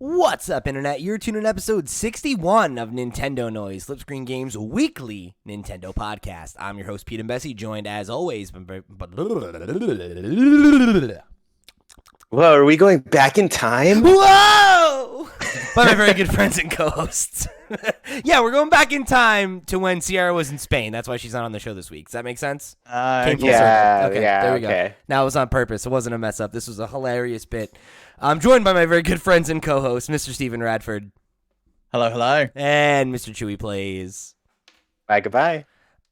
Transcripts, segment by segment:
What's up, Internet? You're tuning in episode 61 of Nintendo Noise, Flipscreen Games' weekly Nintendo podcast. I'm your host, Pete and Bessie, joined as always by... Whoa, are we going back in time? Whoa! By my very good friends and co-hosts. Yeah, we're going back in time to when Sierra was in Spain. That's why she's not on the show this week. Does that make sense? Yeah, there we go. Okay. Now, it was on purpose. It wasn't a mess up. This was a hilarious bit. I'm joined by my very good friends and co-hosts, Mr. Stephen Radford. Hello, hello. And Mr. Chuy Plays. Bye, goodbye.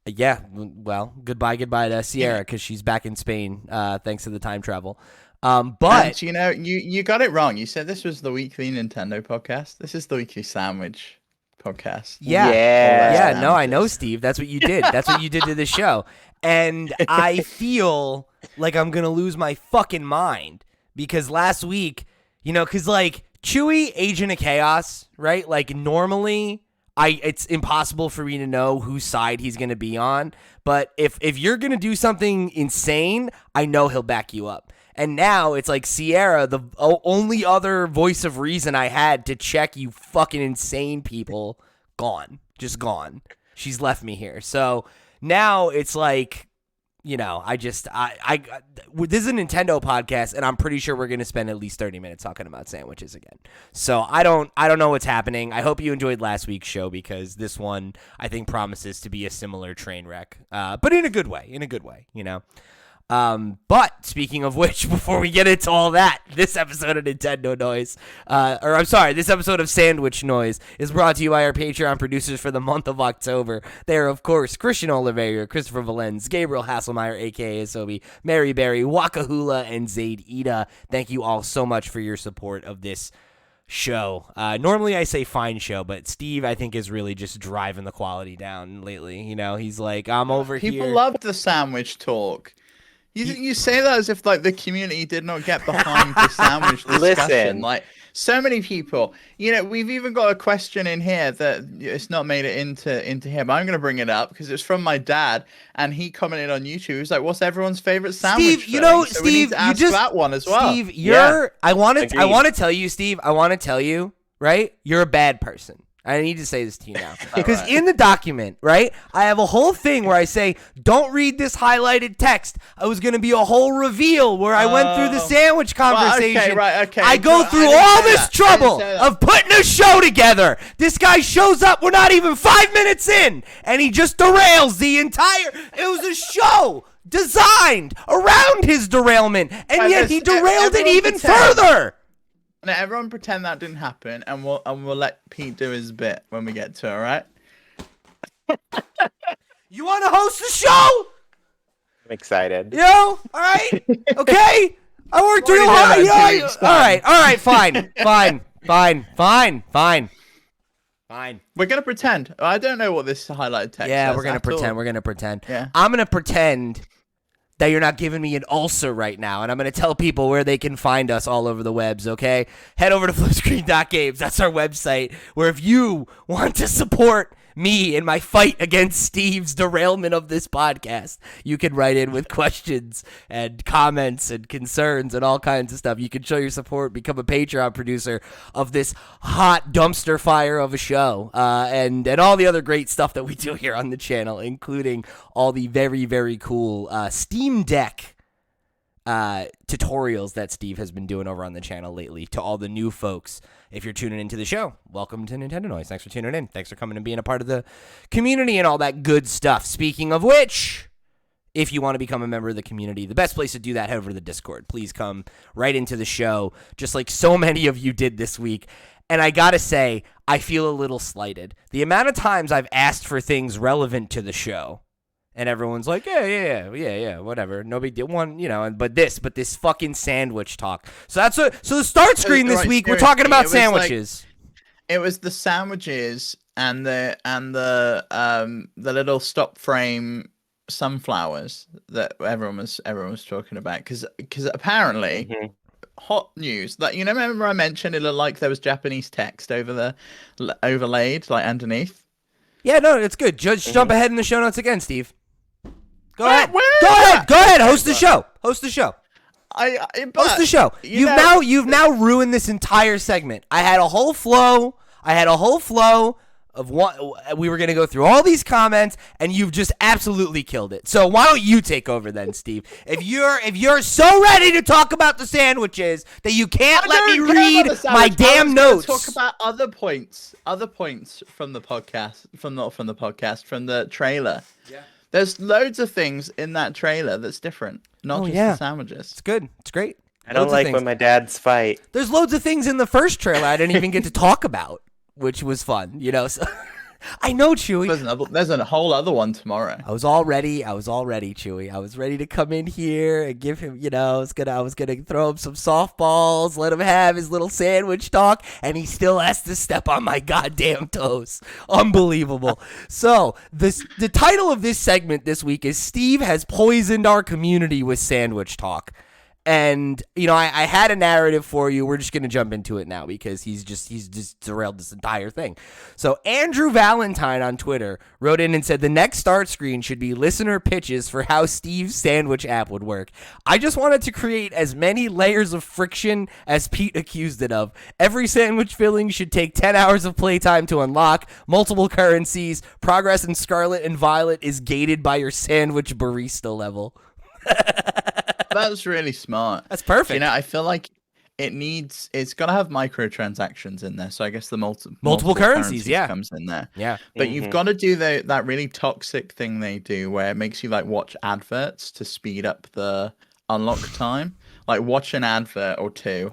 Yeah, well, goodbye to Sierra because she's back in Spain thanks to the time travel. But And, you got it wrong. You said this was the weekly Nintendo podcast. This is the weekly sandwich podcast. Yeah. No, I know, Steve. That's what you did. That's what you did to the show. And I feel like I'm going to lose my fucking mind because last week, because like Chuy, Agent of Chaos, right? Like normally it's impossible for me to know whose side he's going to be on. But if you're going to do something insane, I know he'll back you up. And now it's like Sierra, the only other voice of reason I had to check you fucking insane people, gone. Just gone. She's left me here. So now it's like, this is a Nintendo podcast, and I'm pretty sure we're going to spend at least 30 minutes talking about sandwiches again. So I don't know what's happening. I hope you enjoyed last week's show because this one, I think, promises to be a similar train wreck, but in a good way, But speaking of which, before we get into all that, this episode of Nintendo Noise, this episode of Sandwich Noise is brought to you by our Patreon producers for the month of October. They are, of course, Christian Oliveira, Christopher Valens, Gabriel Hasselmeyer, a.k.a. Asobi, Mary Berry, Wakahula, and Zaid Ida. Thank you all so much for your support of this show. Normally I say fine show, but Steve, I think, is really just driving the quality down lately. He's like, I'm over here. People love the sandwich talk. You say that as if like the community did not get behind the sandwich discussion. Listen. Like so many people, we've even got a question in here that it's not made it into here, but I'm going to bring it up because it's from my dad, and he commented on YouTube. He was like, "What's everyone's favorite sandwich?" Steve, so Steve, we need to ask that one as well. Steve, I want to tell you, Steve. I want to tell you, right? You're a bad person. I need to say this to you now. Because in the document, right, I have a whole thing where I say, don't read this highlighted text. I was going to be a whole reveal where I went through the sandwich conversation. Okay. I go through all this trouble of putting a show together. This guy shows up. We're not even 5 minutes in. And he just derails the entire. It was a show designed around his derailment. And yet he derailed it even further. Now everyone pretend that didn't happen, and we'll let Pete do his bit when we get to it, all right? You want to host the show? I'm excited. All right? Okay? I worked real hard. All right, fine. We're going to pretend. I don't know what this highlighted text is. Yeah, we're going to pretend. Yeah. I'm going to pretend that you're not giving me an ulcer right now, and I'm going to tell people where they can find us all over the webs, okay? Head over to flipscreen.games. That's our website, where if you want to support me in my fight against Steve's derailment of this podcast, you can write in with questions and comments and concerns and all kinds of stuff. You can show your support, become a Patreon producer of this hot dumpster fire of a show, and all the other great stuff that we do here on the channel, including all the very, very cool Steam Deck tutorials that Steve has been doing over on the channel lately. To all the new folks, if you're tuning into the show, welcome to Nintendo Noise. Thanks for tuning in. Thanks for coming and being a part of the community and all that good stuff. Speaking of which, if you want to become a member of the community, the best place to do that, head over to the Discord. Please come right into the show, just like so many of you did this week. And I gotta say, I feel a little slighted. The amount of times I've asked for things relevant to the show, and everyone's like, yeah, whatever, no big deal. But this fucking sandwich talk. So the start screen this week. We're talking about sandwiches. It was the sandwiches and the little stop frame sunflowers that everyone was talking about because apparently hot news that remember I mentioned it looked like there was Japanese text overlaid like underneath. Yeah, no, it's good. Just jump ahead in the show notes again, Steve. Go ahead. Go ahead. Host the show. Host the show. You've now ruined this entire segment. I had a whole flow of what we were going to go through all these comments, and you've just absolutely killed it. So why don't you take over then, Steve? If you're so ready to talk about the sandwiches that you can't let me read my damn notes. Talk about other points from the podcast, from the trailer. Yeah. There's loads of things in that trailer that's different, not just the sandwiches. It's good. It's great. I don't like when my dads fight. There's loads of things in the first trailer I didn't even get to talk about, which was fun, So I know, Chuy. There's a whole other one tomorrow. I was all ready, Chuy. I was ready to come in here and give him, I was gonna throw him some softballs, let him have his little sandwich talk, and he still has to step on my goddamn toes. Unbelievable. So the title of this segment this week is Steve has poisoned our community with sandwich talk. And, I had a narrative for you. We're just going to jump into it now because he's just derailed this entire thing. So Andrew Valentine on Twitter wrote in and said the next start screen should be listener pitches for how Steve's sandwich app would work. I just wanted to create as many layers of friction as Pete accused it of. Every sandwich filling should take 10 hours of playtime to unlock, multiple currencies, progress in Scarlet and Violet is gated by your sandwich barista level. That's really smart. That's perfect. I feel like it's got to have microtransactions in there. So I guess the multiple currencies comes in there. Yeah. But you've got to do that really toxic thing they do where it makes you watch adverts to speed up the unlock time. Like watch an advert or two.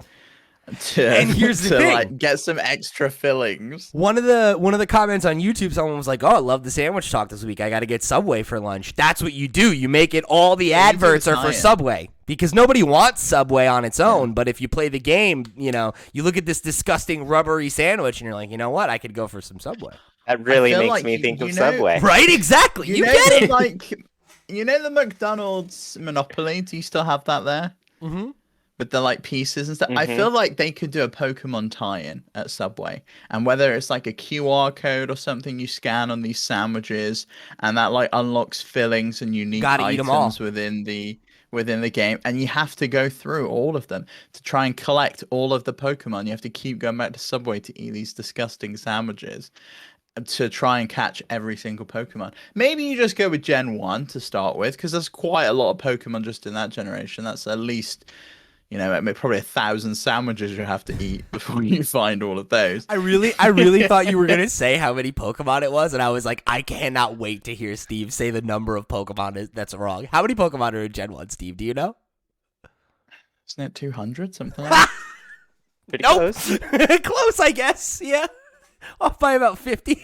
And here's the thing. Get some extra fillings. One of the comments on YouTube, someone was like, "Oh, I love the sandwich talk this week. I got to get Subway for lunch." That's what you do. You make it all the adverts are for Subway because nobody wants Subway on its own. But if you play the game, you look at this disgusting rubbery sandwich and you're like, you know what? I could go for some Subway. That really makes me think of Subway. Right? Exactly. You get it. The McDonald's Monopoly. Do you still have that there? Mm-hmm. With the pieces and stuff. I feel like they could do a Pokemon tie-in at Subway. And whether it's a QR code or something you scan on these sandwiches and that unlocks fillings and unique items within the game. And you have to go through all of them to try and collect all of the Pokemon. You have to keep going back to Subway to eat these disgusting sandwiches to try and catch every single Pokemon. Maybe you just go with Gen 1 to start with, because there's quite a lot of Pokemon just in that generation. That's at least... probably 1,000 sandwiches you have to eat before you find all of those. I really thought you were going to say how many Pokemon it was, and I was like, I cannot wait to hear Steve say the number of Pokemon that's wrong. How many Pokemon are in Gen 1, Steve? Do you know? Isn't it 200, something like that? Pretty close. Close, I guess, yeah. Off by about 50.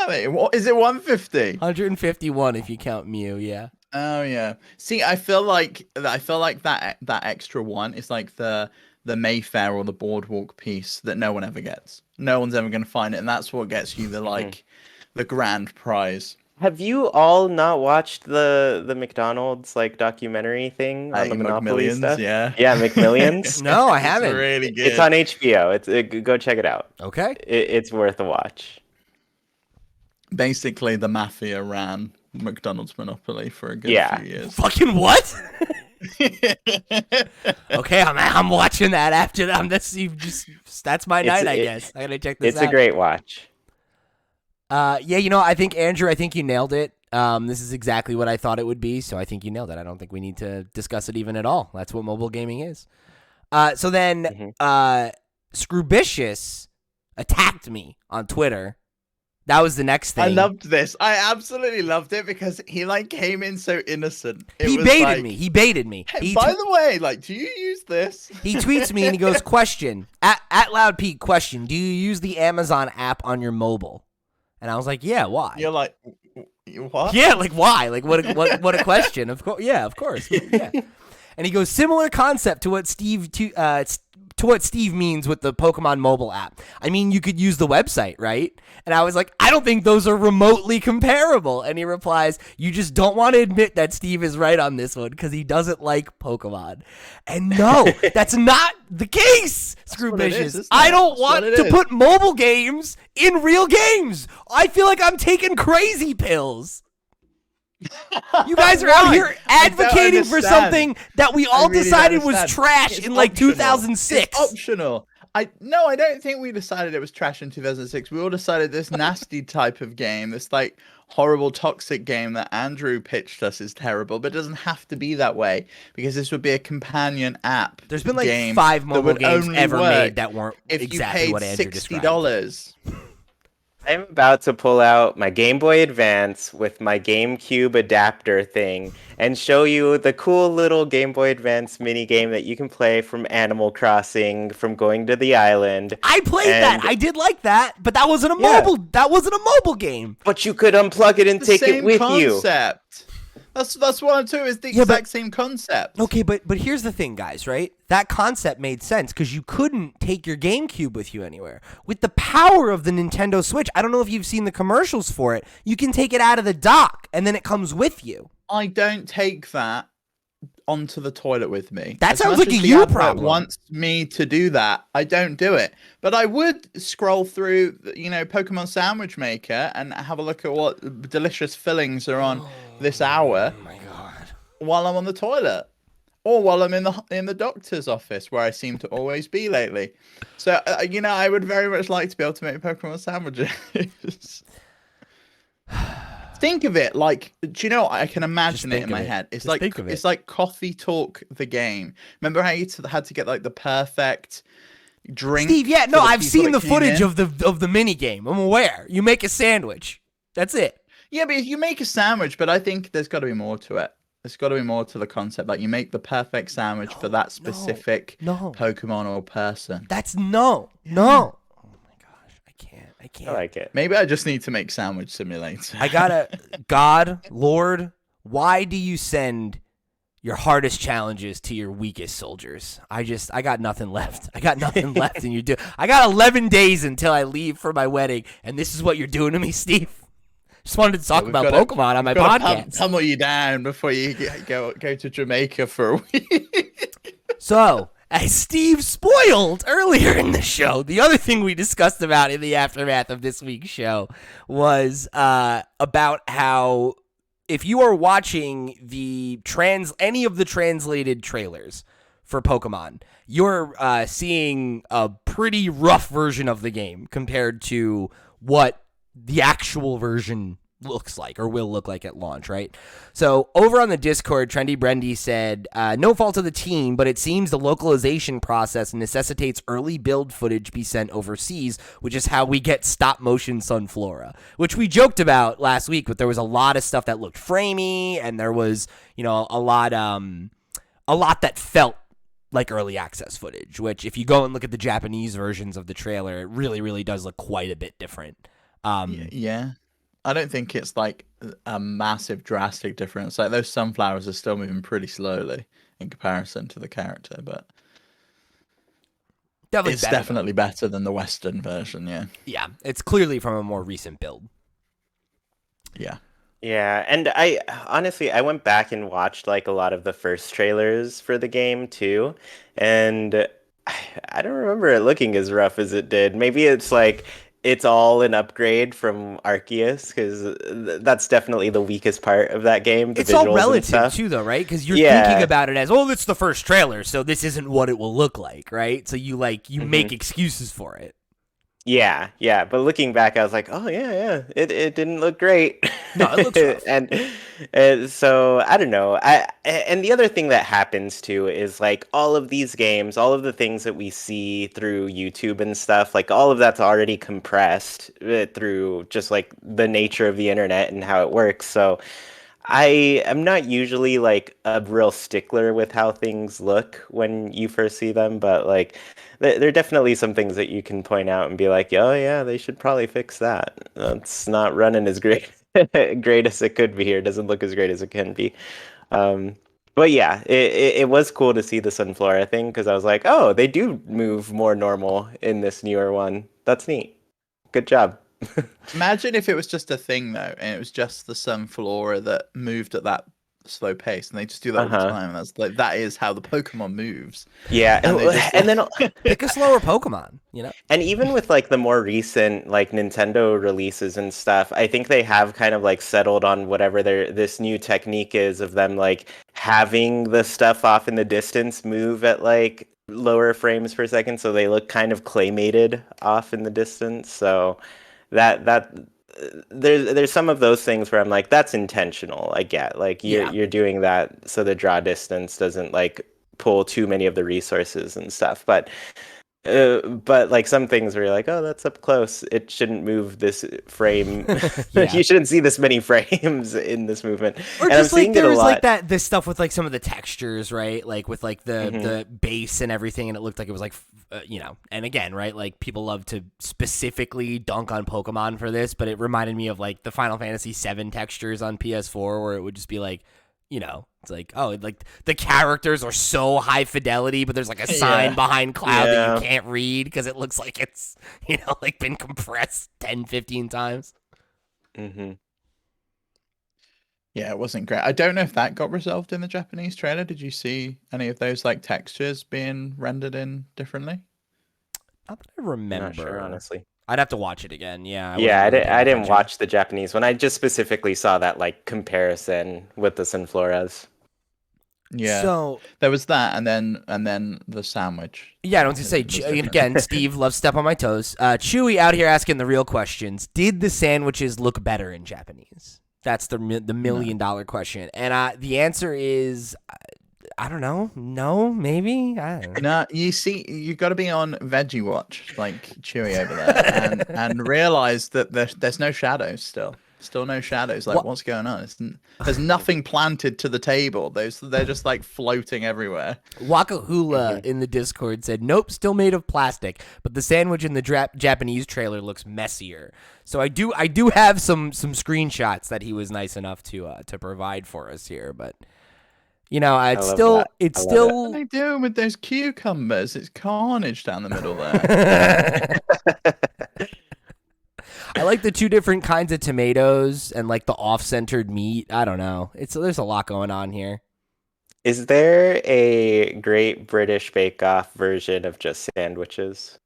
What is it, 150? 151 if you count Mew, yeah. Oh yeah. See, I feel like that extra one is like the Mayfair or the Boardwalk piece that no one ever gets. No one's ever going to find it, and that's what gets you the grand prize. Have you all not watched the McDonald's documentary thing on the Monopoly stuff? Yeah, McMillions. No, I haven't. It's really good. It's on HBO. Go check it out. Okay, it's worth a watch. Basically, the mafia ran McDonald's Monopoly for a good few years. Fucking what? Okay, I'm watching that after that. That's my night, I guess. I gotta check this out. It's a great watch. I think Andrew, you nailed it. This is exactly what I thought it would be, so I think you nailed it. I don't think we need to discuss it even at all. That's what mobile gaming is. So then, Scrubicious attacked me on Twitter. That was the next thing. I loved this. I absolutely loved it because he came in so innocent. He baited me. He baited me. Hey, by the way, do you use this? He tweets me and he goes, question, at Loud Pete, question, do you use the Amazon app on your mobile? And I was like, yeah, why? You're like, what? Yeah, why? What a question. Of course. Yeah, of course. Yeah. And he goes, similar concept to what Steve means with the Pokemon mobile app. I mean, you could use the website, right? And I was like, I don't think those are remotely comparable. And he replies, you just don't want to admit that Steve is right on this one because he doesn't like Pokemon. And no, that's not the case, Screwbicious. I don't want to put mobile games in real games. I feel like I'm taking crazy pills. You guys are out here advocating for understand. something that we all really decided don't was understand. trash It's in like optional. 2006. It's optional. I don't think we decided it was trash in 2006. We all decided this nasty type of game, this like horrible toxic game that Andrew pitched us is terrible, but it doesn't have to be that way because this would be a companion app. There's been like game 5 that mobile would games only ever work made that weren't if exactly you what paid Andrew described. $60. I'm about to pull out my Game Boy Advance with my GameCube adapter thing and show you the cool little Game Boy Advance mini game that you can play from Animal Crossing, from going to the island. I played that. I did like that, but that wasn't a mobile. That wasn't a mobile game. But you could unplug it and take it with you. Concept. That's what I'm saying. Is the exact same concept. Okay, but here's the thing, guys. Right? That concept made sense because you couldn't take your GameCube with you anywhere. With the power of the Nintendo Switch, I don't know if you've seen the commercials for it. You can take it out of the dock and then it comes with you. I don't take that onto the toilet with me. That As sounds much like as a the you advert problem. Wants me to do that. I don't do it, but I would scroll through, Pokemon Sandwich Maker and have a look at what delicious fillings are on this hour. Oh my god! While I'm on the toilet, or while I'm in the doctor's office, where I seem to always be lately. So I would very much like to be able to make Pokemon sandwiches. Think of it like, do you know? I can imagine it in my head. It's like Coffee Talk the game. Remember how you had to get like the perfect drink? Steve, yeah, no, I've seen the footage of the mini game. I'm aware. You make a sandwich. That's it. Yeah, but if you make a sandwich, but I think there's got to be more to it. There's got to be more to the concept. Like you make the perfect sandwich for that specific Pokemon or person. That's no. Oh my gosh, I can't. I like it. Maybe I just need to make Sandwich Simulator. I gotta. God, Lord, why do you send your hardest challenges to your weakest soldiers? I got nothing left. I got nothing left, and you do. I got 11 days until I leave for my wedding, and this is what you're doing to me, Steve. Just wanted to talk about Pokemon on my podcast. Pummel you down before you go to Jamaica for a week. So, as Steve spoiled earlier in the show, the other thing we discussed about in the aftermath of this week's show was about how if you are watching any of the translated trailers for Pokemon, you're seeing a pretty rough version of the game compared to what the actual version looks like or will look like at launch, right? So over on the Discord, Trendy Brendy said, no fault of the team, but it seems the localization process necessitates early build footage be sent overseas, which is how we get stop motion Sunflora, which we joked about last week, but there was a lot of stuff that looked framey and there was, a lot that felt like early access footage, which if you go and look at the Japanese versions of the trailer, it really, really does look quite a bit different. Yeah. I don't think it's like a massive drastic difference. Like those sunflowers are still moving pretty slowly in comparison to the character, but it's definitely better than the Western version, yeah. Yeah, it's clearly from a more recent build. Yeah. Yeah, and I went back and watched like a lot of the first trailers for the game too, and I don't remember it looking as rough as it did. Maybe it's like it's all an upgrade from Arceus, because that's definitely the weakest part of that game. It's all relative too, though, right? Because you're thinking about it as, it's the first trailer, so this isn't what it will look like, right? So you make excuses for it. Yeah, but looking back, I was like, oh yeah, it didn't look great. No, it looks rough. and so I don't know. And the other thing that happens too is like all of these games, all of the things that we see through YouTube and stuff, like all of that's already compressed through just like the nature of the internet and how it works. So I am not usually like a real stickler with how things look when you first see them, but like there are definitely some things that you can point out and be like, oh yeah, they should probably fix that. It's not running as great as it could be, or doesn't look as great as it can be. But yeah, it was cool to see the Sunflora thing, because I was like, oh, they do move more normal in this newer one. That's neat. Good job. Imagine if it was just a thing though, and it was just the Sunflora that moved at that slow pace, and they just do that all the time. That's like that is how the Pokemon moves. Yeah, and then pick a slower Pokemon, you know. And even with like the more recent like Nintendo releases and stuff, I think they have kind of like settled on whatever this new technique is of them like having the stuff off in the distance move at like lower frames per second, so they look kind of claymated off in the distance. So that there's some of those things where I'm like, that's intentional. I get like you're doing that so the draw distance doesn't like pull too many of the resources and stuff, but like some things where you're like, oh, that's up close, it shouldn't move this frame. You shouldn't see this many frames in this movement. Or and just I'm like there was lot. like this stuff with like some of the textures, right? Like with like the base and everything, and it looked like it was like you know. And again, right, like people love to specifically dunk on Pokemon for this, but it reminded me of like the Final Fantasy VII textures on PS4, where it would just be like, you know, it's like, oh, like the characters are so high fidelity, but there's like a sign behind Cloud that you can't read because it looks like it's, you know, like been compressed 10, 15 times. Mm-hmm. Yeah, it wasn't great. I don't know if that got resolved in the Japanese trailer. Did you see any of those like textures being rendered in differently? Not that I remember. Not sure, honestly. I'd have to watch it again. Yeah. I didn't watch the Japanese one. I just specifically saw that like comparison with the Sunfloras. Yeah. So there was that, and then the sandwich. Yeah, I don't say. Again, Steve loves step on my toes. Chuy out here asking the real questions. Did the sandwiches look better in Japanese? That's the $1 million question, and the answer is, I don't know. No, maybe. I don't know. No, you see, you got to be on Veggie Watch, like Chuy over there, and realize that there's no shadows still no shadows. Like, what's going on? There's nothing planted to the table. They're just like floating everywhere. Wakahula in the Discord said, "Nope, still made of plastic, but the sandwich in the Japanese trailer looks messier." So I do have some screenshots that he was nice enough to provide for us here, but. You know, it's still. What are they doing with those cucumbers? It's carnage down the middle there. I like the two different kinds of tomatoes and like the off-centered meat. I don't know. There's a lot going on here. Is there a Great British Bake Off version of just sandwiches?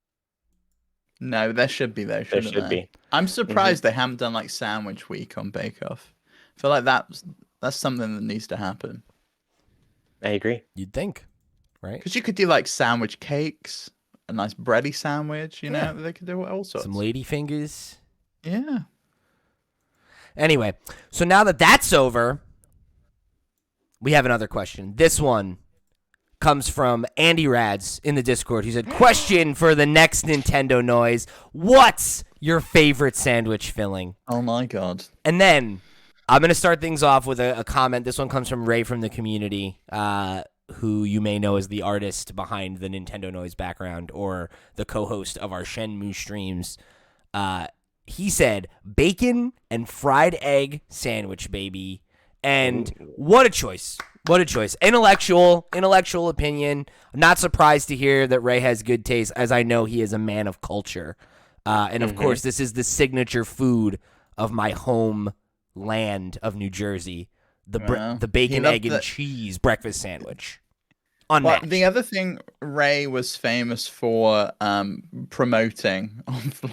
No, there should be though. There should be. I'm surprised they haven't done like Sandwich Week on Bake Off. I feel like that's something that needs to happen. I agree. You'd think, right? Because you could do like sandwich cakes, a nice bready sandwich, you know, they could do all sorts. Some lady fingers. Yeah. Anyway, so now that that's over, we have another question. This one comes from Andy Rads in the Discord. He said, question for the next Nintendo Noise. What's your favorite sandwich filling? Oh my God. And then I'm going to start things off with a comment. This one comes from Ray from the community, who you may know as the artist behind the Nintendo Noise background or the co-host of our Shenmue streams. He said, bacon and fried egg sandwich, baby. And what a choice. What a choice. Intellectual opinion. I'm not surprised to hear that Ray has good taste, as I know he is a man of culture. And of course, this is the signature food of my home land of New Jersey, the bacon, egg, and cheese breakfast sandwich. Well, the other thing Ray was famous for promoting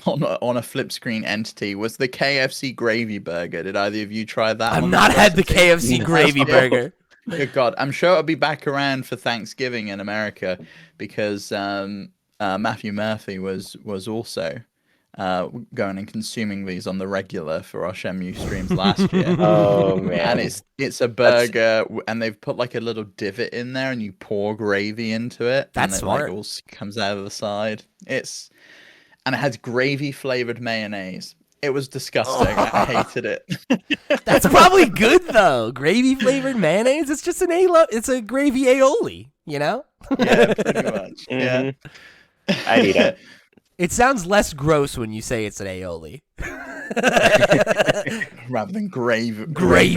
on a flip screen entity was the KFC gravy burger. Did either of you try that? I've not had the KFC gravy burger. Good God, I'm sure it'll be back around for Thanksgiving in America because Matthew Murphy was also going and consuming these on the regular for our Shenmue streams last year. Oh man! And it's a burger, and they've put like a little divot in there, and you pour gravy into it. That's and smart. Like, all comes out of the side. And it has gravy flavored mayonnaise. It was disgusting. I hated it. That's probably good though. Gravy flavored mayonnaise. It's just it's a gravy aioli. You know? Yeah, pretty much. Yeah. I'd eat it. It sounds less gross when you say it's an aioli. Rather than gravy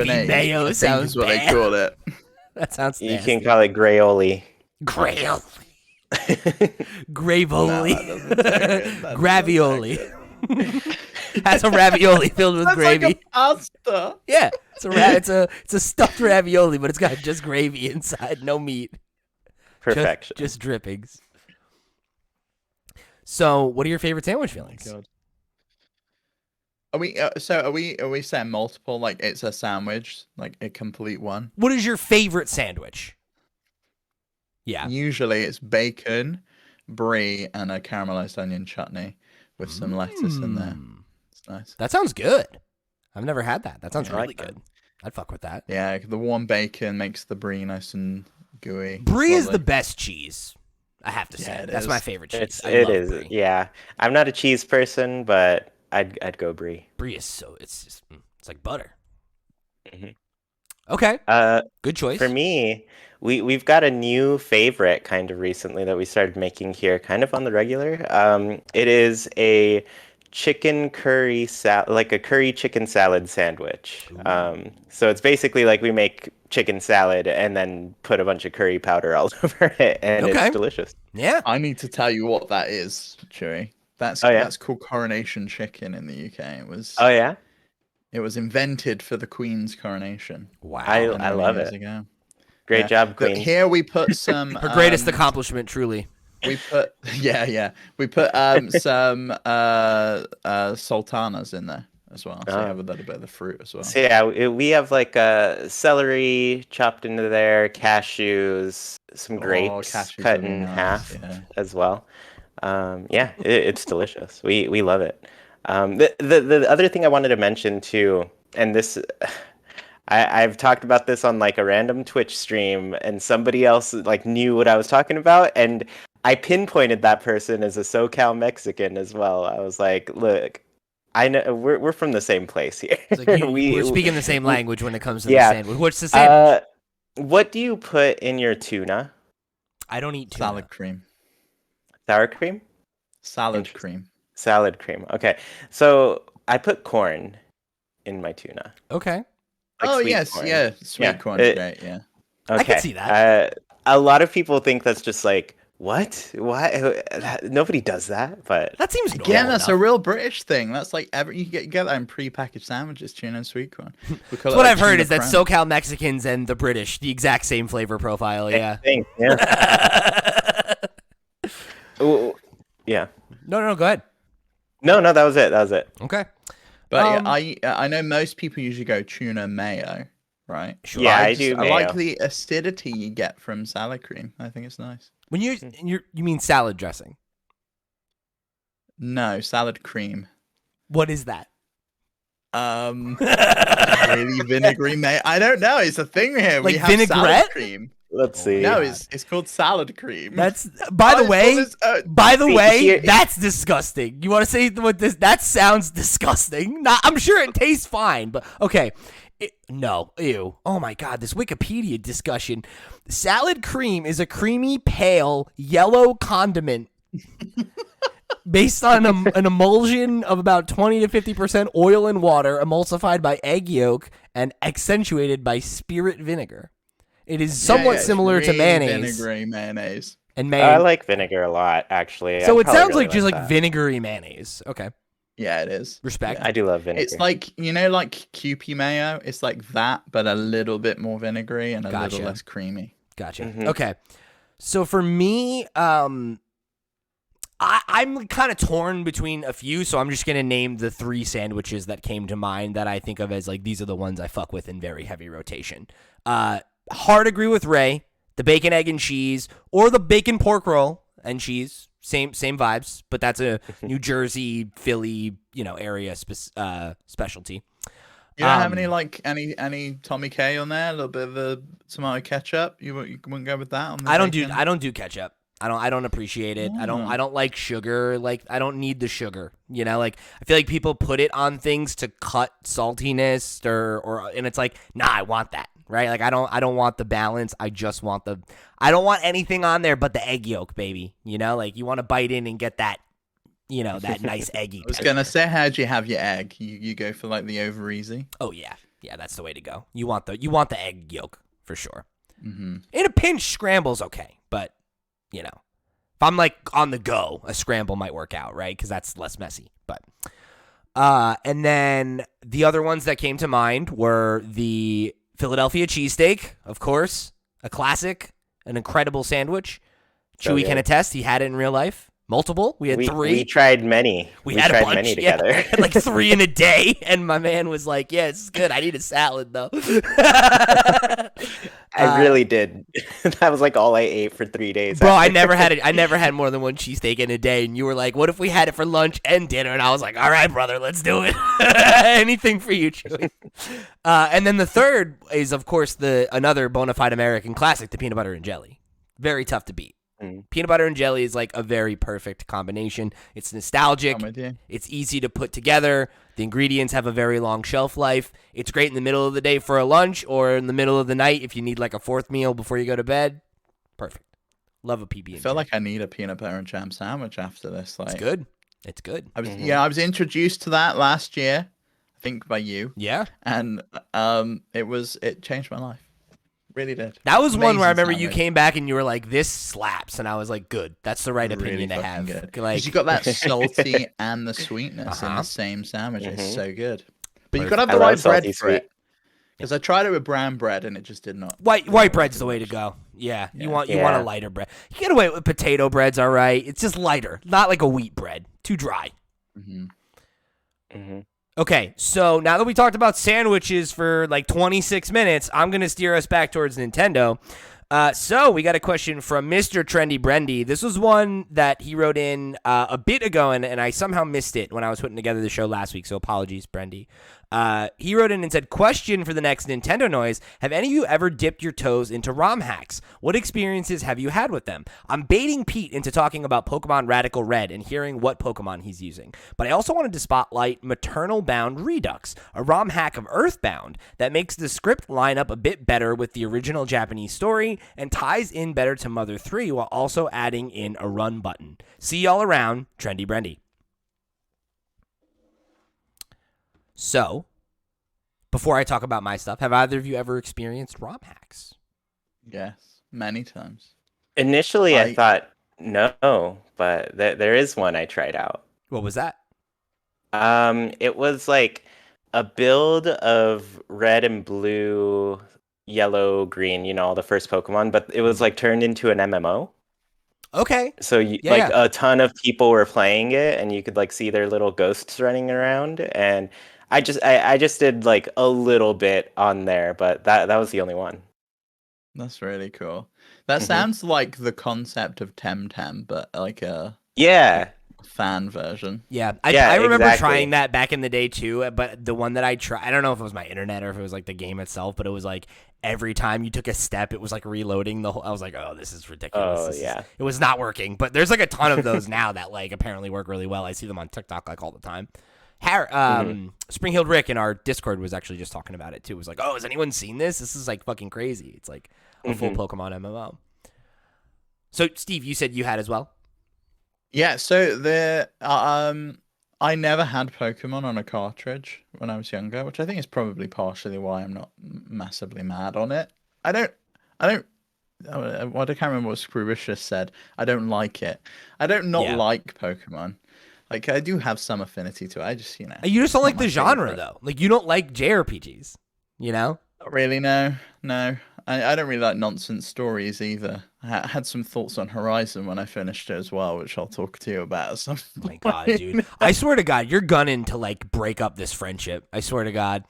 mayo sounds what bad. They call it. That sounds nasty. You can call it graioli. Graioli. Gravoli. Gravioli. That's a ravioli filled with That's gravy. Like a pasta. Yeah. It's a stuffed ravioli, but it's got just gravy inside, no meat. Perfection. Just drippings. So, what are your favorite sandwich feelings? God. Are we saying multiple? Like it's a sandwich, like a complete one. What is your favorite sandwich? Yeah. Usually it's bacon, brie, and a caramelized onion chutney with some lettuce in there. It's nice. That sounds good. I've never had that. That sounds I really like that. good. I'd fuck with that. Yeah, the warm bacon makes the brie nice and gooey. Brie is the Lovely. best cheese. I have to say. Yeah, it That's is. my favorite cheese. It love is. Brie. Yeah. I'm not a cheese person, but I'd go brie. Brie is it's like butter. Mhm. Okay. Uh, Good choice. For me, we've got a new favorite kind of recently that we started making here, kind of on the regular. It is a chicken curry like a curry chicken salad sandwich. So it's basically like we make chicken salad and then put a bunch of curry powder all over it, and Okay. it's delicious. Yeah. I need to tell you what that is, Chuy. That's Oh, yeah? that's called coronation chicken in the UK. Oh yeah, It was invented for the Queen's coronation. Wow. I many love years it. ago. Great Yeah. job, But Queen. here we put some Her greatest accomplishment, truly. we put we put some sultanas in there as well, so you have a little bit of the fruit as well. So yeah, we have like celery chopped into there, cashews, some grapes cashews cut would be in nice, half yeah. as well. Yeah, it's delicious. We love it. The other thing I wanted to mention too, and this, I've talked about this on like a random Twitch stream, and somebody else like knew what I was talking about, and I pinpointed that person as a SoCal Mexican as well. I was like, look, I know we're from the same place here. It's like we're speaking the same language when it comes to the Yeah. sandwich. What's the sandwich? What do you put in your tuna? I don't eat tuna. Salad cream. Sour cream? Salad cream. Salad cream. Okay. So I put corn in my tuna. Okay. Like sweet yes, corn. yeah. Sweet Yeah, corn's great, yeah. Okay. I can see that. A lot of people think that's just like, what? Why? Nobody does that, but That seems normal Again, that's a enough. real British thing. That's like you get that in pre-packaged sandwiches, tuna and sweet corn. That's what I've heard is that SoCal Mexicans and the British, the exact same flavor profile. Yeah. thing. Yeah. Ooh, yeah. No, go ahead. No, that was it. That was it. Okay. But I know most people usually go tuna mayo, right? Sure. Yeah, I do I like mayo. the acidity you get from salad cream. I think it's nice. When you mean salad dressing? No, salad cream. What is that? Really vinegary mayo. I don't know. It's a thing here. Like we have vinaigrette? salad cream. Let's see. No, it's called salad cream. That's by the it's way. called this, By the See, way, here- that's disgusting. You want to say what this? That sounds disgusting. Not, I'm sure it tastes fine, but okay. No, ew. Oh my god, this Wikipedia discussion. Salad cream is a creamy, pale, yellow condiment based on an emulsion of about 20 to 50% oil and water, emulsified by egg yolk and accentuated by spirit vinegar. It is somewhat it's similar to really mayonnaise Vinegary mayonnaise. and I mayonnaise. like vinegar a lot, actually. So I'd it probably sounds really like just like that. vinegary mayonnaise. Okay, Yeah, it is. respect. I do love vinegar. It's like like Kewpie mayo. It's like that, but a little bit more vinegary and a Gotcha. little less creamy. Gotcha. Mhm. Okay, so for me, I'm kind of torn between a few. So I'm just gonna name the 3 sandwiches that came to mind that I think of as like these are the ones I fuck with in very heavy rotation. Hard agree with Ray. The bacon, egg, and cheese, or the bacon pork roll and cheese. Same vibes, but that's a New Jersey, Philly, area specialty. You don't have any like any Tommy K on there? A little bit of the tomato ketchup. You wouldn't go with that on the I bacon? don't do ketchup. I don't appreciate it. I don't like sugar. Like I don't need the sugar. Like I feel like people put it on things to cut saltiness or and it's like, nah, I want that. Right? Like I don't want the balance. I just want I don't want anything on there but the egg yolk, baby. Like you want to bite in and get that, that nice eggy. I was gonna say, how'd you have your egg? You go for like the over easy. Oh yeah, that's the way to go. You want the egg yolk for sure. Mm-hmm. In a pinch, scramble's okay, but if I'm like on the go, a scramble might work out, right? Because that's less messy. But And then the other ones that came to mind were the Philadelphia cheesesteak, of course, a classic, an incredible sandwich. So Chuy can good. attest; he had it in real life. Multiple. We had 3. We tried many. We We had a tried bunch, many yeah. together. We had like 3 in a day, and my man was like, "Yeah, it's good. I need a salad though." I really did. That was like all I ate for 3 days. Bro, I after. never had it. I never had more than one cheesesteak in a day. And you were like, "What if we had it for lunch and dinner?" And I was like, "All right, brother, let's do it. Anything for you, Chuy." And then the third is, of course, another bona fide American classic, the peanut butter and jelly. Very tough to beat. Peanut butter and jelly is like a very perfect combination. It's nostalgic. I'm with you. It's easy to put together. The ingredients have a very long shelf life. It's great in the middle of the day for a lunch or in the middle of the night if you need like a 4th meal before you go to bed. Perfect. Love a PB&J. I feel like I need a peanut butter and jam sandwich after this. Like, It's good. It's good. I was introduced to that last year, I think by you, Yeah. and it changed my life. Really did. That was one where I Amazing remember you sandwich. came back and you were like, "This slaps," and I was like, "Good. That's the right Really opinion to fucking have." good. Like, 'Cause you got that salty and the sweetness in Uh-huh. the same sandwich. It's so good. But you Perfect. got to have I the love right bread salty for it. Because I tried it with brown bread and it just did not. white bread's the way to go. Yeah, you want a Yeah. lighter bread. You get away with potato bread's all right. It's just lighter, not like a wheat bread. Too dry. Okay, so now that we talked about sandwiches for like 26 minutes, I'm going to steer us back towards Nintendo. So we got a question from Mr. Trendy Brendy. This was one that he wrote in a bit ago, and I somehow missed it when I was putting together the show last week, so apologies, Brendy. He wrote in and said, question for the next Nintendo Noise. Have any of you ever dipped your toes into ROM hacks? What experiences have you had with them? I'm baiting Pete into talking about Pokemon Radical Red and hearing what Pokemon he's using. But I also wanted to spotlight Maternal Bound Redux, a ROM hack of Earthbound that makes the script line up a bit better with the original Japanese story and ties in better to Mother 3 while also adding in a run button. See y'all around, Trendy Brendy. So, before I talk about my stuff, have either of you ever experienced ROM hacks? Yes, many times. Initially, I thought no, but there is one I tried out. What was that? It was like a build of red and blue, yellow, green, all the first Pokemon, but it was like turned into an MMO. Okay. So a ton of people were playing it, and you could like see their little ghosts running around. And I just did like a little bit on there, but that was the only one. That's really cool. That sounds like the concept of Temtem, but like a fan version. Yeah, I remember exactly. trying that back in the day too, but the one that I tried, I don't know if it was my internet or if it was like the game itself, but it was like every time you took a step, it was like reloading the whole, I was like, oh, this is ridiculous. It was not working, but there's like a ton of those now that like apparently work really well. I see them on TikTok like all the time. Spring-Heeled Rick in our Discord was actually just talking about it too. It was like, oh, has anyone seen this? This is like fucking crazy. It's like a full Pokemon MMO. So Steve, you said you had as well? Yeah, so I never had Pokemon on a cartridge when I was younger, which I think is probably partially why I'm not massively mad on it. I can't remember what Screwicious said. I don't like it. I don't like Pokemon. Like, I do have some affinity to it. I just, You just don't like the genre, though. Like, you don't like JRPGs, Not really, no. I don't really like nonsense stories either. I had some thoughts on Horizon when I finished it as well, which I'll talk to you about at some point. Oh my God, dude. I swear to God, you're gunning to, like, break up this friendship. I swear to God.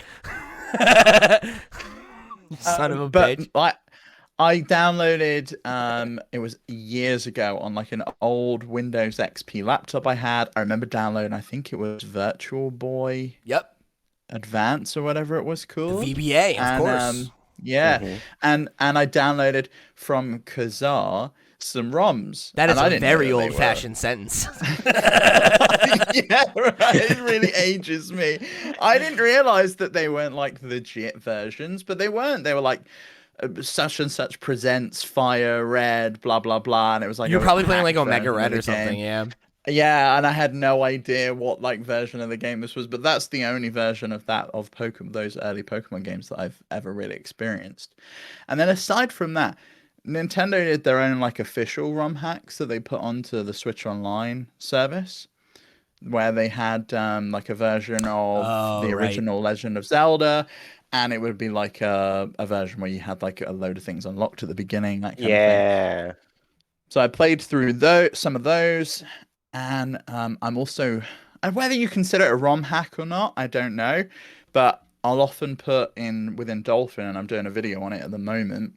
Son of a bitch. I downloaded, it was years ago on like an old Windows XP laptop I had. I remember downloading, I think it was Virtual Boy Advance or whatever it was called. The VBA, of course. And I downloaded from Kazaa some ROMs. That is a very old-fashioned sentence. Yeah, right. It really ages me. I didn't realize that they weren't like legit versions, but they weren't. They were like, such and such presents Fire Red, blah blah blah, and it was like you're probably playing like Omega Red or something, yeah, and I had no idea what like version of the game this was, but that's the only version of Pokemon, those early Pokemon games that I've ever really experienced. And then aside from that, Nintendo did their own like official ROM hacks that they put onto the Switch Online service. where they had like a version of Oh, the right. original Legend of Zelda, and it would be like a version where you had like a load of things unlocked at the beginning, that kind of thing. Yeah. So I played through some of those, and I'm also, and whether you consider it a ROM hack or not, I don't know, but I'll often put in within Dolphin, and I'm doing a video on it at the moment.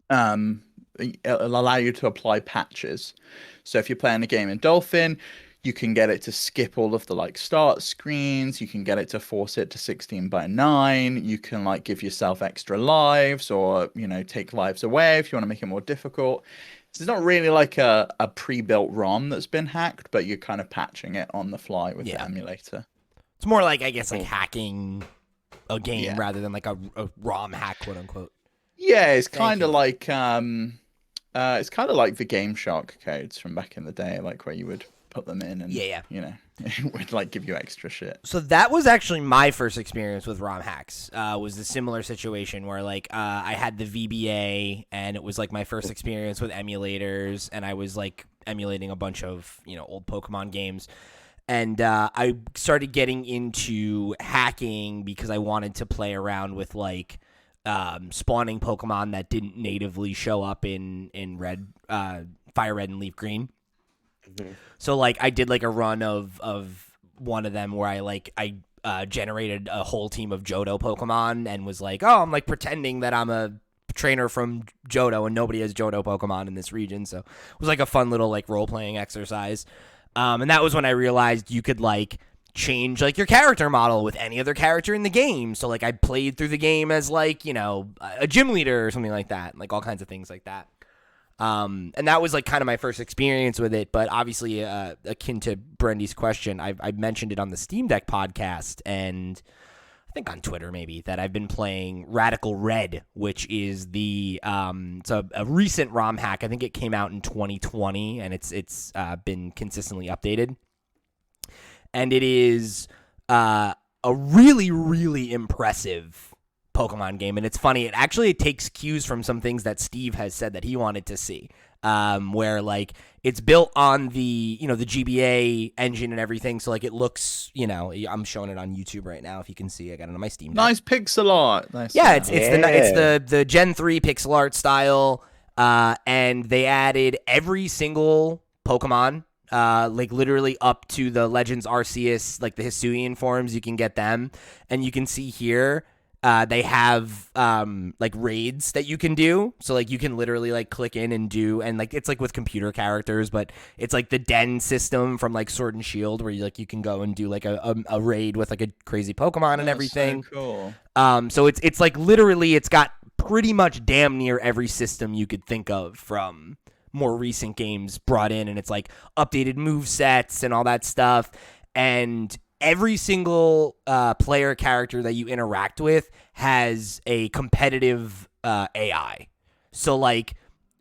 Um, it'll allow you to apply patches. So if you're playing a game in Dolphin, you can get it to skip all of the like start screens. You can get it to force it to 16 by 9. You can like give yourself extra lives or, take lives away if you want to make it more difficult. So it's not really like a pre-built ROM that's been hacked, but you're kind of patching it on the fly with the emulator. It's more like, I guess, like hacking a game Yeah. rather than like a ROM hack, quote unquote. Yeah, it's kind of like it's kind of like the Game Shark codes from back in the day, like where you would put them in and it would like give you extra shit. So that was actually my first experience with ROM hacks. Was a similar situation where like I had the VBA and it was like my first experience with emulators, and I was like emulating a bunch of old Pokemon games. And I started getting into hacking because I wanted to play around with like spawning Pokemon that didn't natively show up in Red, Fire Red and Leaf Green. Mm-hmm. So like I did like a run of one of them where I generated a whole team of Johto Pokemon and was like, oh, I'm like pretending that I'm a trainer from Johto and nobody has Johto Pokemon in this region. So it was like a fun little like role playing exercise. And that was when I realized you could like change like your character model with any other character in the game. So like I played through the game as like, a gym leader or something like that, like all kinds of things like that. And that was like kind of my first experience with it, but obviously akin to Brendy's question, I mentioned it on the Steam Deck podcast and I think on Twitter maybe that I've been playing Radical Red, which is it's a recent ROM hack. I think it came out in 2020 and it's been consistently updated. And it is a really, really impressive Pokemon game. And it's funny, it takes cues from some things that Steve has said that he wanted to see. Where like it's built on the the GBA engine and everything, so like it looks I'm showing it on YouTube right now if you can see. I got it on my Steam Deck. Nice pixel art. Nice. Yeah, it's the Gen 3 pixel art style, and they added every single Pokemon. Like literally up to the Legends Arceus, like the Hisuian forms, you can get them, and you can see here. They have like raids that you can do, so like you can literally like click in and do, and like it's like with computer characters, but it's like the den system from like Sword and Shield where you can go and do like a raid with like a crazy Pokemon and everything. So cool. So it's like literally it's got pretty much damn near every system you could think of from more recent games brought in, and it's like updated move sets and all that stuff, and every single player character that you interact with has a competitive AI. So like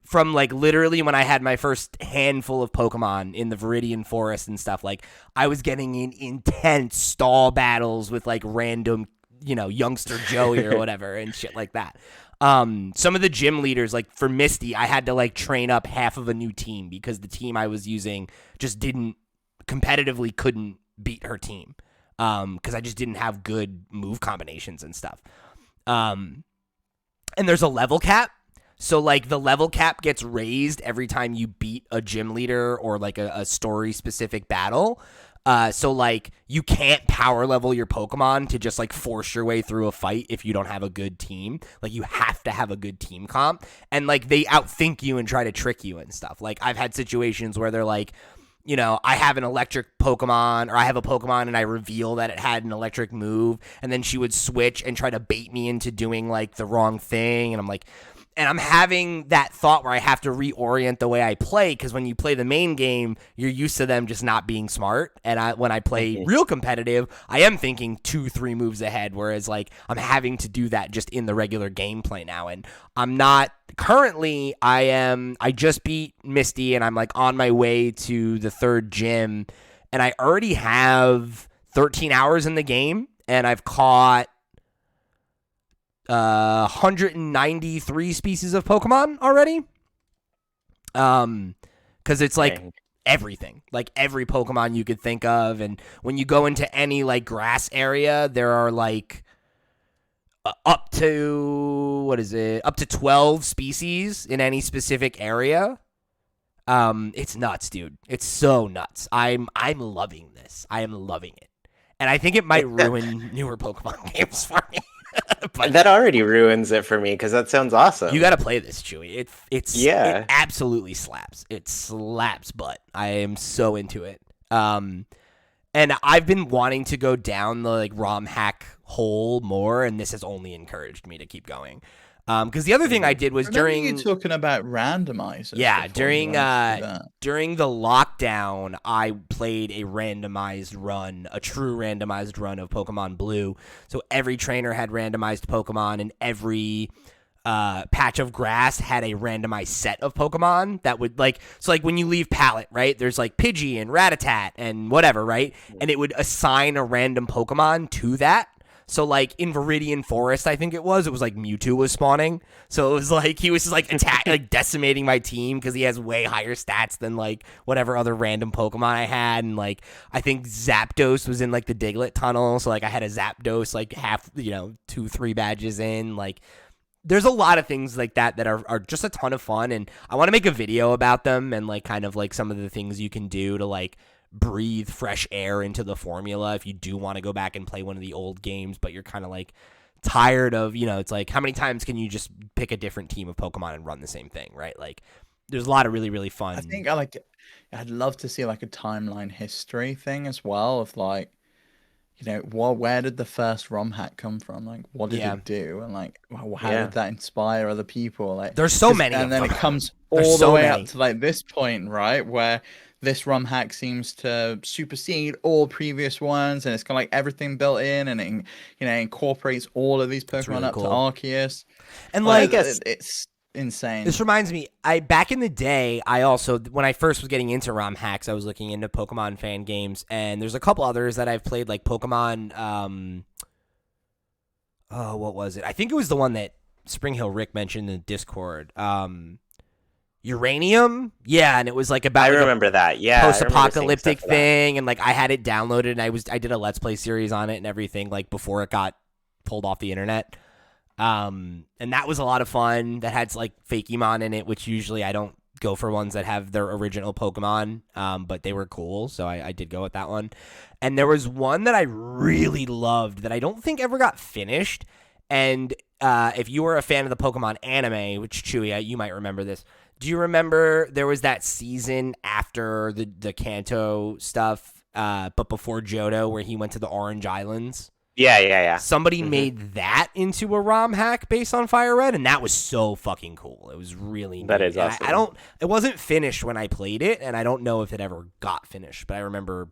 from like literally when I had my first handful of Pokemon in the Viridian Forest and stuff, like I was getting in intense stall battles with like random youngster Joey or whatever and shit like that. Some of the gym leaders, like for Misty, I had to like train up half of a new team because the team I was using just couldn't beat her team. Because I just didn't have good move combinations and stuff. And there's a level cap. So like the level cap gets raised every time you beat a gym leader or like a story specific battle. So like you can't power level your Pokemon to just like force your way through a fight if you don't have a good team. Like you have to have a good team comp, and like they outthink you and try to trick you and stuff. Like I've had situations where they're like, I have an electric Pokemon, or I have a Pokemon and I reveal that it had an electric move, and then she would switch and try to bait me into doing like the wrong thing, and I'm like, and I'm having that thought where I have to reorient the way I play, because when you play the main game, you're used to them just not being smart. And when I play real competitive, I am thinking 2-3 moves ahead, whereas like I'm having to do that just in the regular gameplay now. And I'm not currently. I just beat Misty, and I'm like on my way to the third gym, and I already have 13 hours in the game, and I've caught 193 species of Pokemon already. Because it's like everything, like every Pokemon you could think of. And when you go into any like grass area, there are like up to 12 species in any specific area. It's nuts, dude. It's so nuts. I'm loving this. I am loving it. And I think it might ruin newer Pokemon games for me. But that already ruins it for me because that sounds awesome. You got to play this, Chewy. It absolutely slaps. It slaps butt. I am so into it. And I've been wanting to go down the like ROM hack hole more, and this has only encouraged me to keep going. Because the other thing I did was during you talking about randomizers. Yeah, during the lockdown, I played a randomized run, a true randomized run of Pokemon Blue. So every trainer had randomized Pokemon, and every patch of grass had a randomized set of Pokemon that would like when you leave Pallet, right? There's like Pidgey and Rattata and whatever, right? And it would assign a random Pokemon to that. So, like, in Viridian Forest, I think it was like Mewtwo was spawning. So, it was like, he was just, like, decimating my team because he has way higher stats than, like, whatever other random Pokemon I had. And, like, I think Zapdos was in, like, the Diglett tunnel. So, like, I had a Zapdos, like, 2-3 badges in. Like, there's a lot of things like that are just a ton of fun. And I want to make a video about them and, like, kind of, like, some of the things you can do to, like, breathe fresh air into the formula if you do want to go back and play one of the old games, but you're kind of like tired of, it's like how many times can you just pick a different team of Pokemon and run the same thing, right? Like there's a lot of really, really fun. I think I'd love to see like a timeline history thing as well of like, where did the first ROM hack come from? Like, what did it do? And like, how did that inspire other people? Like, there's so many, and then it comes there's all so the way many. up to like this point, right, where this ROM hack seems to supersede all previous ones, and it's got like everything built in, and it, incorporates all of these Pokemon really up cool. to Arceus. And like, it's insane. This reminds me, back in the day, I also, when I first was getting into ROM hacks, I was looking into Pokemon fan games, and there's a couple others that I've played, like Pokemon, what was it? I think it was the one that Spring Hill Rick mentioned in the Discord. Uranium? Yeah, and it was like about I remember that. Yeah. Post-apocalyptic thing, and like I had it downloaded, and I did a Let's Play series on it and everything, like before it got pulled off the internet. And that was a lot of fun. That had like Fakemon in it, which usually I don't go for ones that have their original Pokemon, but they were cool, so I did go with that one. And there was one that I really loved that I don't think ever got finished. And if you were a fan of the Pokemon anime, which Chewy, you might remember this. Do you remember there was that season after the Kanto stuff, but before Johto, where he went to the Orange Islands? Yeah. Somebody made that into a ROM hack based on Fire Red, and that was so fucking cool. It was really neat. That is awesome. It wasn't finished when I played it, and I don't know if it ever got finished, but I remember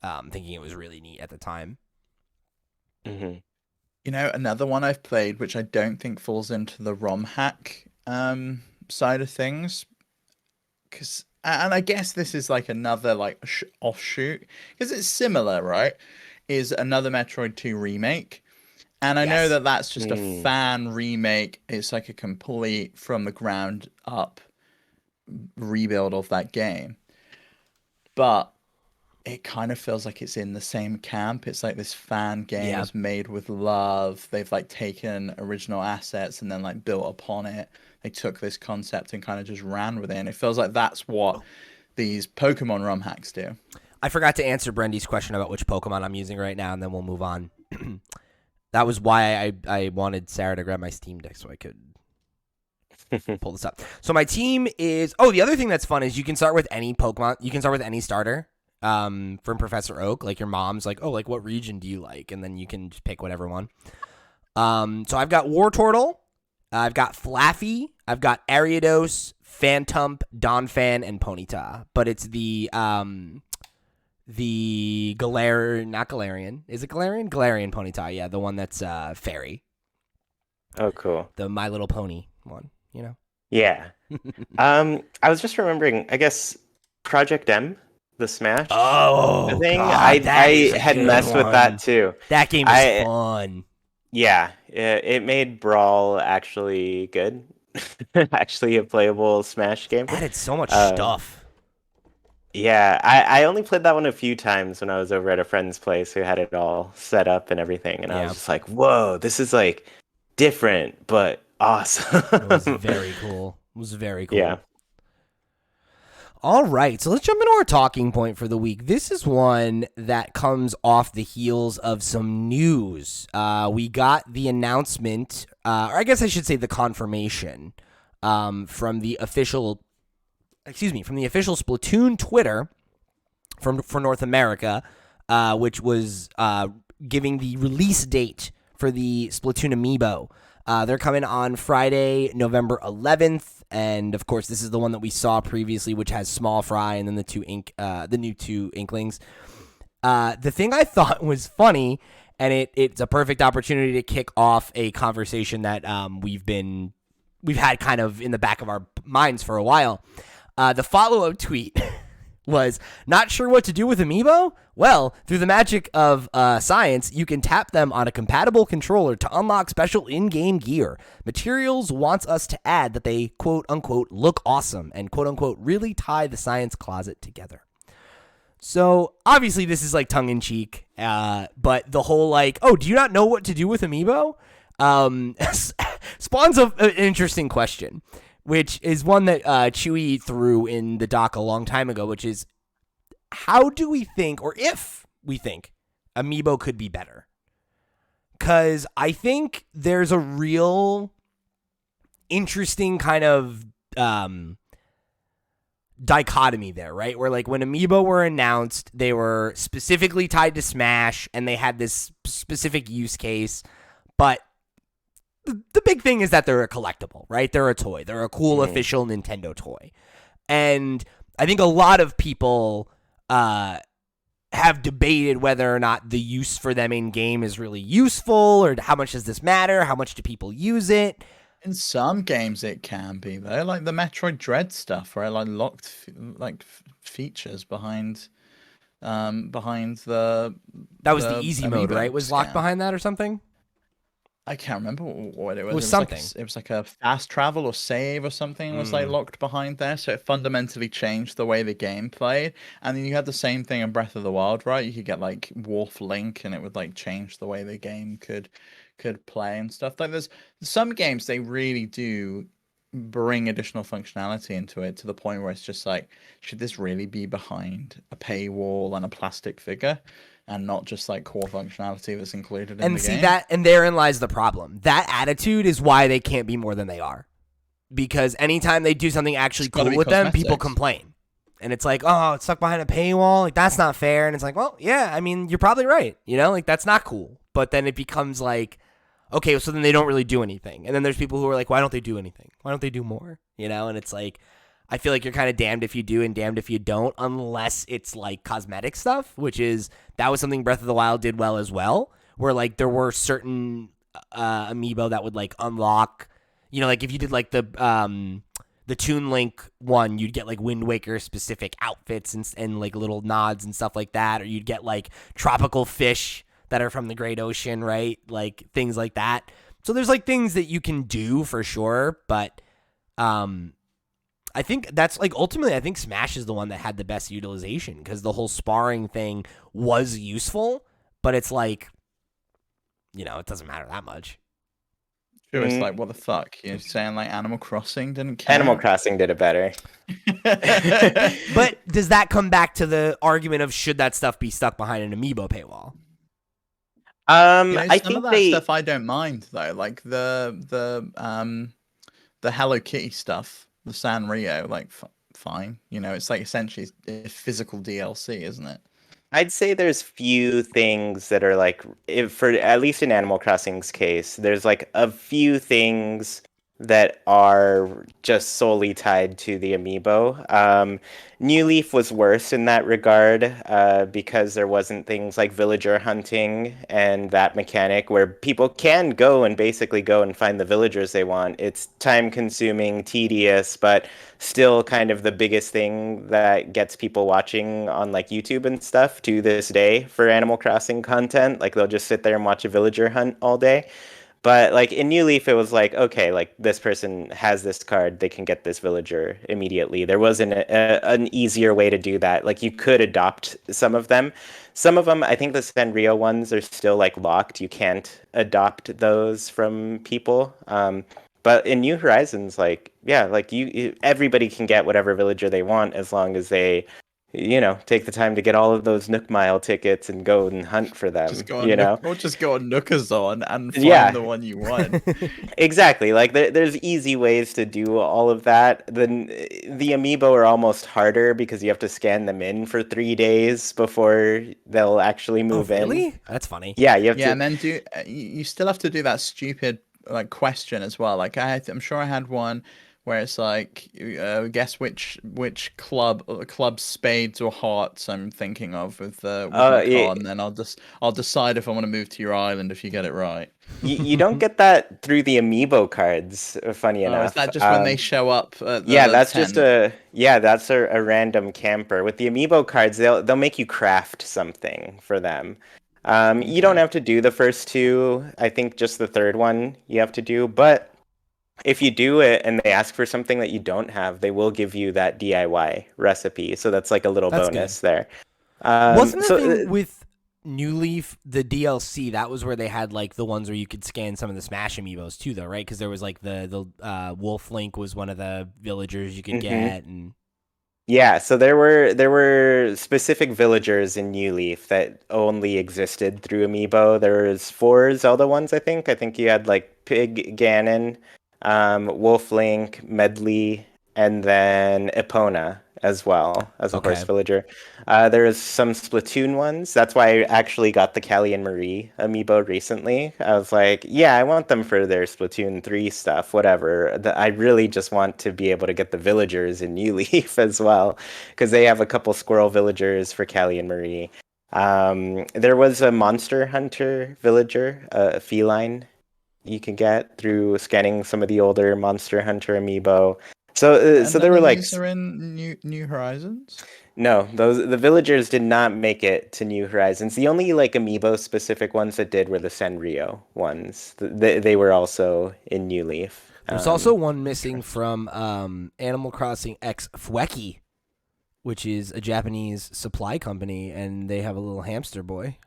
thinking it was really neat at the time. Mm-hmm. Another one I've played, which I don't think falls into the ROM hack side of things, and I guess this is like another like offshoot because it's similar, right? Is another Metroid 2 remake, and I know that that's just a fan remake. It's like a complete from the ground up rebuild of that game, but it kind of feels like it's in the same camp. It's like this fan game is made with love. They've like taken original assets and then like built upon it. They took this concept and kind of just ran with it. And it feels like that's what these Pokemon ROM hacks do. I forgot to answer Brendy's question about which Pokemon I'm using right now, and then we'll move on. That was why I wanted Sarah to grab my Steam Deck so I could pull this up. So my team is... Oh, the other thing that's fun is you can start with any Pokemon. You can start with any starter from Professor Oak. Like your mom's like, oh, like what region do you like? And then you can just pick whatever one. So I've got Wartortle. I've got Flaffy. I've got Ariados, Phantump, Donphan, and Ponyta. But it's the not Galarian. Is it Galarian? Galarian Ponyta, yeah. The one that's fairy. Oh, cool. The My Little Pony one, Yeah. I was just remembering, I guess, Project M, the Smash thing. God, I had messed with that too. That game was fun. Yeah, it made Brawl actually good. Actually a playable Smash game. Added so much stuff. Yeah, I only played that one a few times when I was over at a friend's place who had it all set up and everything, and I was Yeah, just like, whoa, this is like different but it was awesome. very cool. It was very Yeah. cool. All right, so let's jump into our talking point for the week. This is one that comes off the heels of some news. We got the announcement, or I guess I should say the confirmation, from the official, from the official Splatoon Twitter for North America, which was giving the release date for the Splatoon Amiibo. They're coming on Friday, November 11th, and of course, this is the one that we saw previously, which has Small Fry and then the new two Inklings. The thing I thought was funny, and it's a perfect opportunity to kick off a conversation that we've had kind of in the back of our minds for a while. The follow-up tweet was, not sure what to do with Amiibo? Well, through the magic of science, you can tap them on a compatible controller to unlock special in-game gear. Materials wants us to add that they, quote-unquote, look awesome and, quote-unquote, really tie the science closet together. So, obviously, this is, like, tongue-in-cheek, but the whole, like, oh, do you not know what to do with Amiibo? Spawns an interesting question, which is one that Chuy threw in the doc a long time ago, which is, how do we think, or if we think, Amiibo could be better? Because I think there's a real interesting kind of dichotomy there, right? Where, like, when Amiibo were announced, they were specifically tied to Smash, and they had this specific use case, but the big thing is that they're a collectible, right? They're a toy. They're a cool official Nintendo toy. And I think a lot of people have debated whether or not the use for them in game is really useful, or how much does this matter? How much do people use it? In some games, it can be though, like the Metroid Dread stuff, where I like features behind the That was the easy mode, Amiibo right? Was locked scan. behind that or something? I can't remember what it was. It was Like something. it was like a fast travel or save or something was like locked behind there. So it fundamentally changed the way the game played. And then you had the same thing in Breath of the Wild, right? You could get like Wolf Link, and it would like change the way the game could play and stuff. Like there's some games they really do bring additional functionality into it to the point where it's just like, should this really be behind a paywall and a plastic figure, and not just like core functionality that's included in And the see game? that, and therein lies the problem. That attitude is why they can't be more than they are. Because anytime they do something actually It's gotta cool be with them, people cosmetics. complain. And it's like, oh, it's stuck behind a paywall. Like, that's not fair. And it's like, well, yeah, I mean, you're probably right. You know, like, that's not cool. But then it becomes like, okay, so then they don't really do anything. And then there's people who are like, why don't they do anything? Why don't they do more? You know, and it's like, I feel like you're kind of damned if you do and damned if you don't, unless it's like cosmetic stuff, which is, that was something Breath of the Wild did well as well, where like there were certain amiibo that would like unlock, you know, like if you did like the Toon Link one, you'd get like Wind Waker specific outfits and like little nods and stuff like that, or you'd get like tropical fish that are from the Great Ocean, right? Like things like that. So there's like things that you can do for sure, but I think that's like ultimately I think Smash is the one that had the best utilization, because the whole sparring thing was useful, but it's like, you know, it doesn't matter that much. Sure, it's Mm, like, what the fuck? You're saying like Animal Crossing didn't count? Animal Crossing did it better. But does that come back to the argument of should that stuff be stuck behind an amiibo paywall? You know, I some of think that they stuff I don't mind though, like the Hello Kitty stuff, the Sanrio, like fine. You know, it's like essentially a physical DLC, isn't it? I'd say there's few things that are like, if for at least in Animal Crossing's case, there's like a few things that are just solely tied to the amiibo. New Leaf was worse in that regard, because there wasn't things like villager hunting and that mechanic where people can go and basically go and find the villagers they want. It's time consuming, tedious, but still kind of the biggest thing that gets people watching on like YouTube and stuff to this day for Animal Crossing content. Like they'll just sit there and watch a villager hunt all day. But like in New Leaf, it was like, okay, like this person has this card, they can get this villager immediately. There wasn't an easier way to do that. Like you could adopt some of them. Some of them, I think the Sanrio ones are still like locked. You can't adopt those from people. But in New Horizons, like yeah, like everybody can get whatever villager they want as long as they take the time to get all of those Nook Mile tickets and go and hunt for them, Just go on Nook, or just go on Nookazon and Yeah. find the one you want. Exactly. Like there's easy ways to do all of that. The amiibo are almost harder because you have to scan them in for 3 days before they'll actually Oh, move in. really? That's funny. Yeah, you have Yeah, to. and then you still have to do that stupid like question as well. Like I'm sure I had one where it's like guess which club spades or hearts I'm thinking of with my Yeah, card, and then I'll decide if I want to move to your island if you get it right. you don't get that through the amiibo cards. Funny Oh, is enough. that just when they show up at Yeah, the that's just tent? that's a random camper. With the amiibo cards, they'll make you craft something for them. You don't Okay. have to do the first two. I think just the third one you have to do. But if you do it and they ask for something that you don't have, they will give you that DIY recipe. So that's like a little That's good. bonus there. Wasn't the So thing with New Leaf, the DLC, that was where they had like the ones where you could scan some of the Smash amiibos too, though, right? Because there was like the Wolf Link was one of the villagers you could get, and yeah, so there were specific villagers in New Leaf that only existed through Amiibo. There was four Zelda ones, I think. I think you had like Pig Ganon, Wolflink, Medley, and then Epona as well as a horse Okay. villager. There was some Splatoon ones. That's why I actually got the Callie and Marie amiibo recently. I was like, yeah, I want them for their Splatoon 3 stuff, whatever. I really just want to be able to get the villagers in New Leaf as well, because they have a couple squirrel villagers for Callie and Marie. There was a Monster Hunter villager, a feline you can get through scanning some of the older Monster Hunter amiibo. So And there none were of like these are in New Horizons. no, the villagers did not make it to New Horizons. The only like amiibo specific ones that did were the Sanrio ones. They were also in New Leaf. there's also one missing from Animal Crossing X Fweki, which is a Japanese supply company, and they have a little hamster boy.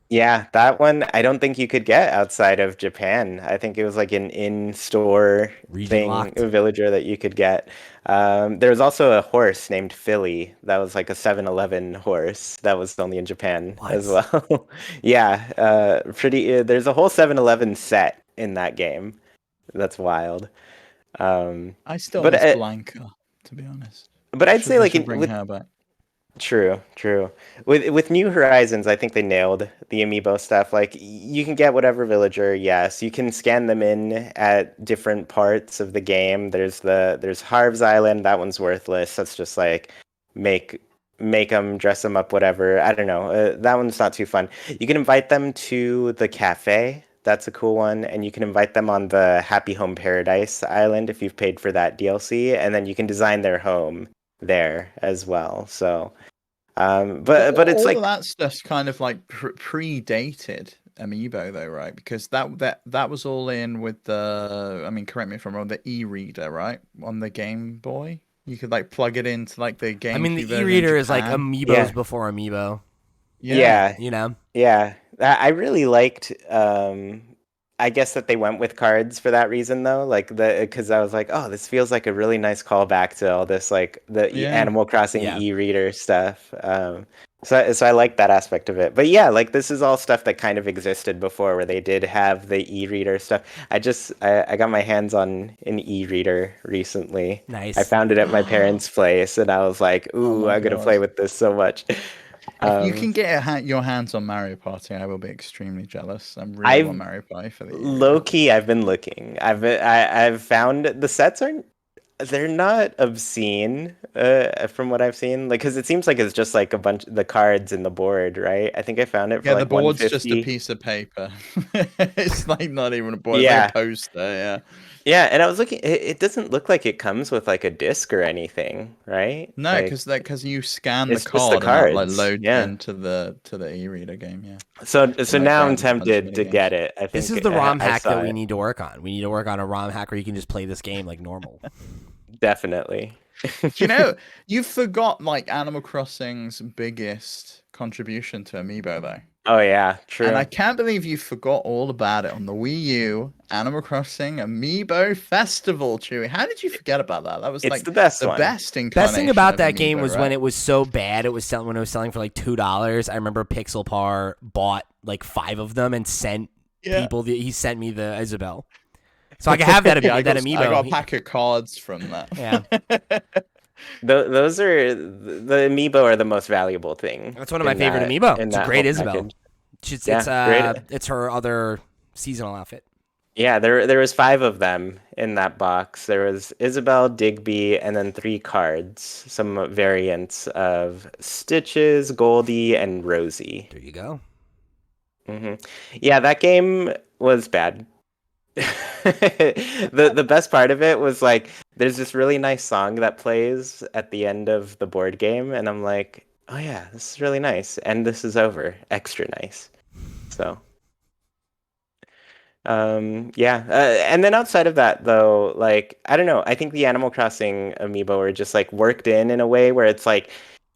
Yeah, that one I don't think you could get outside of Japan. I think it was like an in-store Region thing, locked. a villager that you could get. There was also a horse named Philly that was like a 7-Eleven horse that was only in Japan as What? well. Yeah, pretty. There's a whole 7-Eleven set in that game. That's wild. Um, I still but miss uh, Blanca, to be honest. but I'd say They like should bring with her back. true. With New Horizons, I think they nailed the amiibo stuff. Like you can get whatever villager, yes. You can scan them in at different parts of the game. There's Harv's Island, that one's worthless. That's just like make make them, dress them up, whatever. I don't know. That one's not too fun. You can invite them to the cafe. That's a cool one, and you can invite them on the Happy Home Paradise Island if you've paid for that DLC, and then you can design their home there as well. So but it's All of like that stuff's kind of like predated Amiibo, though, right? Because that was all in with the. I mean, correct me if I'm wrong. The e-reader, right, on the Game Boy. You could like plug it into like the I mean, GameCube the version in e-reader is like Japan. amiibos yeah, before amiibo. Yeah. You know? yeah. I really liked. I guess that they went with cards for that reason, though. Like because I was like, oh, this feels like a really nice callback to all this, like the Yeah. Animal Crossing Yeah. e-reader stuff. So I like that aspect of it. But yeah, like this is all stuff that kind of existed before, where they did have the e-reader stuff. I got my hands on an e-reader recently. I Nice. found it at my parents' place, and I was like, Oh ooh, my I'm gonna play god. with this so much. If you Um, can get your hands on Mario Party, I will be extremely jealous. I really want I've Mario Party for the low e-reader. key, I've been looking. I've found the sets aren't they're not obscene from what I've seen, like because it seems like it's just like a bunch the cards in the board, right? I think I found it for Yeah, the like board's just a 150. piece of paper. It's like not even a board, it's like a Yeah, poster, yeah. Yeah, and I was looking. It doesn't look like it comes with like a disc or anything, right? No, Like because you scan the it's just the card and that like cards. loads Yeah. into the e-reader game. Yeah, it So like now I'm browses a bunch of tempted mini to games. get it. I This is think the ROM I hack that saw we it. need to work on. We need to work on a ROM hack where you can just play this game like normal. Definitely. Do you know you forgot like Animal Crossing's biggest contribution to Amiibo though? Oh yeah, And I true. can't believe you forgot all about it on the Wii U Animal Crossing Amiibo Festival, Chewy. How did you forget about that? That was It's like the best the one. best Best thing incarnation about of that game Amiibo, was when right? it was so bad. It was selling when it was selling for like $2. I remember Pixel Par bought like 5 of them and sent Yeah. people. He sent me the Isabel, so I can have that Yeah, that I got amiibo. a pack of cards from Yeah, that. Those are the amiibo are the most valuable thing that's one of my favorite amiibo. in It's a that great whole Isabel. package. It's Yeah, great. it's her other seasonal outfit. Yeah, there was 5 of them in that box. There was Isabel, Digby, and then 3 cards, some variants of Stitches, Goldie, and Rosie. There you go. Yeah, that game was bad. The best part of it was like there's this really nice song that plays at the end of the board game, and I'm like, oh yeah, this is really nice, and this is over, extra nice. So. Yeah. And then outside of that, though, like, I don't know. I think the Animal Crossing amiibo are just like worked in a way where it's like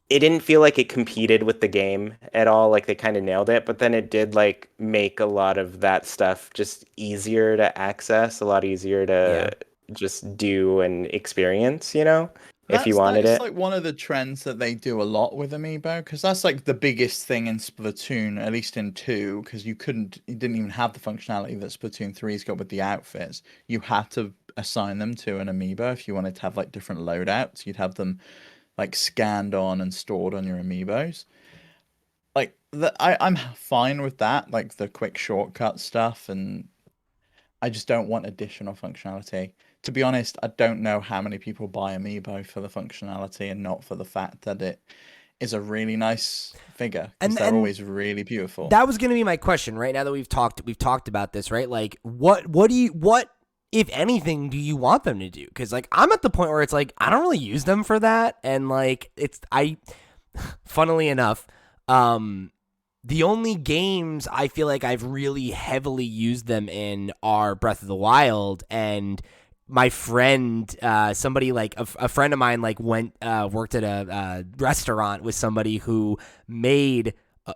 it didn't feel like it competed with the game at all. Like they kind of nailed it, but then it did like make a lot of that stuff just easier to access, a lot easier Yeah. to just do and experience, you know, if you That wanted is it. like one of the trends that they do a lot with Amiibo, because that's like the biggest thing in Splatoon, at least in 2, because you didn't even have the functionality that Splatoon 3's got with the outfits. You had to assign them to an Amiibo if you wanted to have like different loadouts. You'd have them like scanned on and stored on your Amiibos. Like I'm fine with that, like the quick shortcut stuff, and I just don't want additional functionality. To be honest, I don't know how many people buy Amiibo for the functionality and not for the fact that it is a really nice figure, because they're And always really beautiful. that was going to be my question. Right now that we've talked about this, right? Like, what if anything do you want them to do? Because like I'm at the point where it's like I don't really use them for that, and like funnily enough, the only games I feel like I've really heavily used them in are Breath of the Wild, and my friend, somebody like a friend of mine, like went worked at a restaurant with somebody who made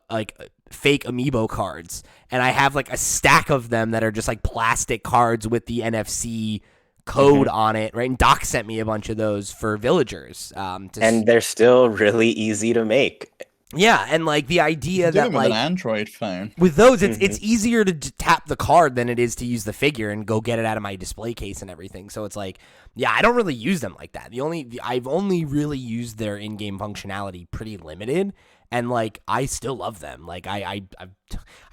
like fake amiibo cards, and I have like a stack of them that are just like plastic cards with the NFC code on it, right? And Doc sent me a bunch of those for villagers. And they're still really easy to make. Yeah, and like the You idea can do that it with like an Android phone. with those, it's easier to tap the card than it is to use the figure and go get it out of my display case and everything. So it's like, yeah, I don't really use them like that. I've only really used their in-game functionality pretty limited, and like I still love them. Like I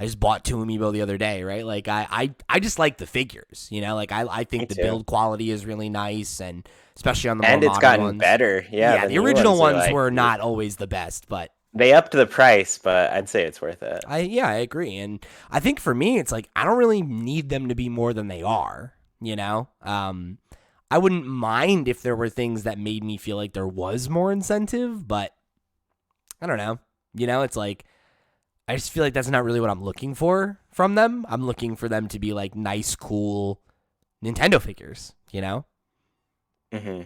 just bought 2 amiibo the other day, right? Like I just like the figures, you know. Like I think Me the too. build quality is really nice, and especially on the more And it's modern gotten ones. better. Yeah, Yeah, the the new original ones are ones like were not always the best, but they upped the price, but I'd say it's worth it. I agree, and I think for me, it's like I don't really need them to be more than they are. You know, I wouldn't mind if there were things that made me feel like there was more incentive, but I don't know. You know, it's like I just feel like that's not really what I'm looking for from them. I'm looking for them to be like nice, cool Nintendo figures. You know. Hmm.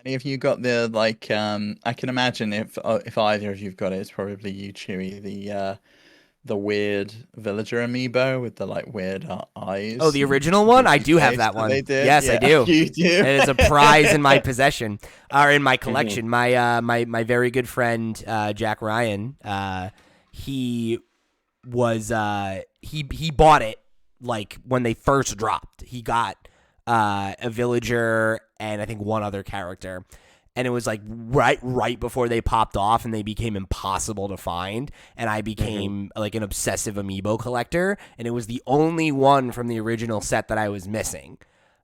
Any of you got the like? I can imagine if either of you've got it, it's probably you, Chewy. The weird villager amiibo with the like weird Oh, eyes the and original one? I goofy do have face that that they one. did. Yes, I Yeah, do. you do. It is a prize in my possession, or in my collection. My very good friend Jack Ryan, he was he bought it like when they first dropped. He got a villager and I think one other character. And it was like right before they popped off and they became impossible to find. And I became like an obsessive amiibo collector. And it was the only one from the original set that I was missing.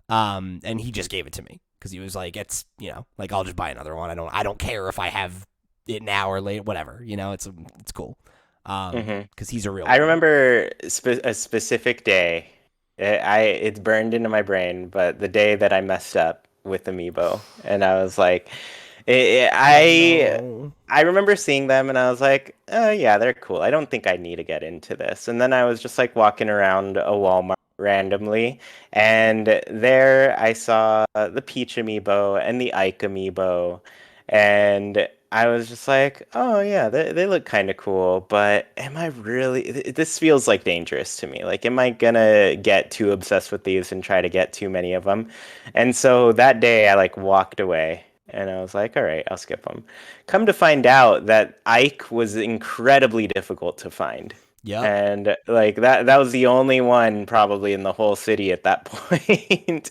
And he just gave it to me because he was like, it's, you know, like I'll just buy another one. I don't care if I have it now or later, whatever, you know, it's cool. Because he's a real I one. remember a specific day. It's burned into my brain. But the day that I messed up with Amiibo, and I was like, No. I remember seeing them, and I was like, oh yeah, they're cool. I don't think I need to get into this. And then I was just like walking around a Walmart randomly, and there I saw the Peach Amiibo and the Ike Amiibo, and I was just like, oh yeah, they look kind of cool, but am I really? This feels like dangerous to me. Like, am I gonna get too obsessed with these and try to get too many of them? And so that day I like walked away and I was like, all right, I'll skip them. Come to find out that Ike was incredibly difficult to find. Yep. And like that was the only one probably in the whole city at that point.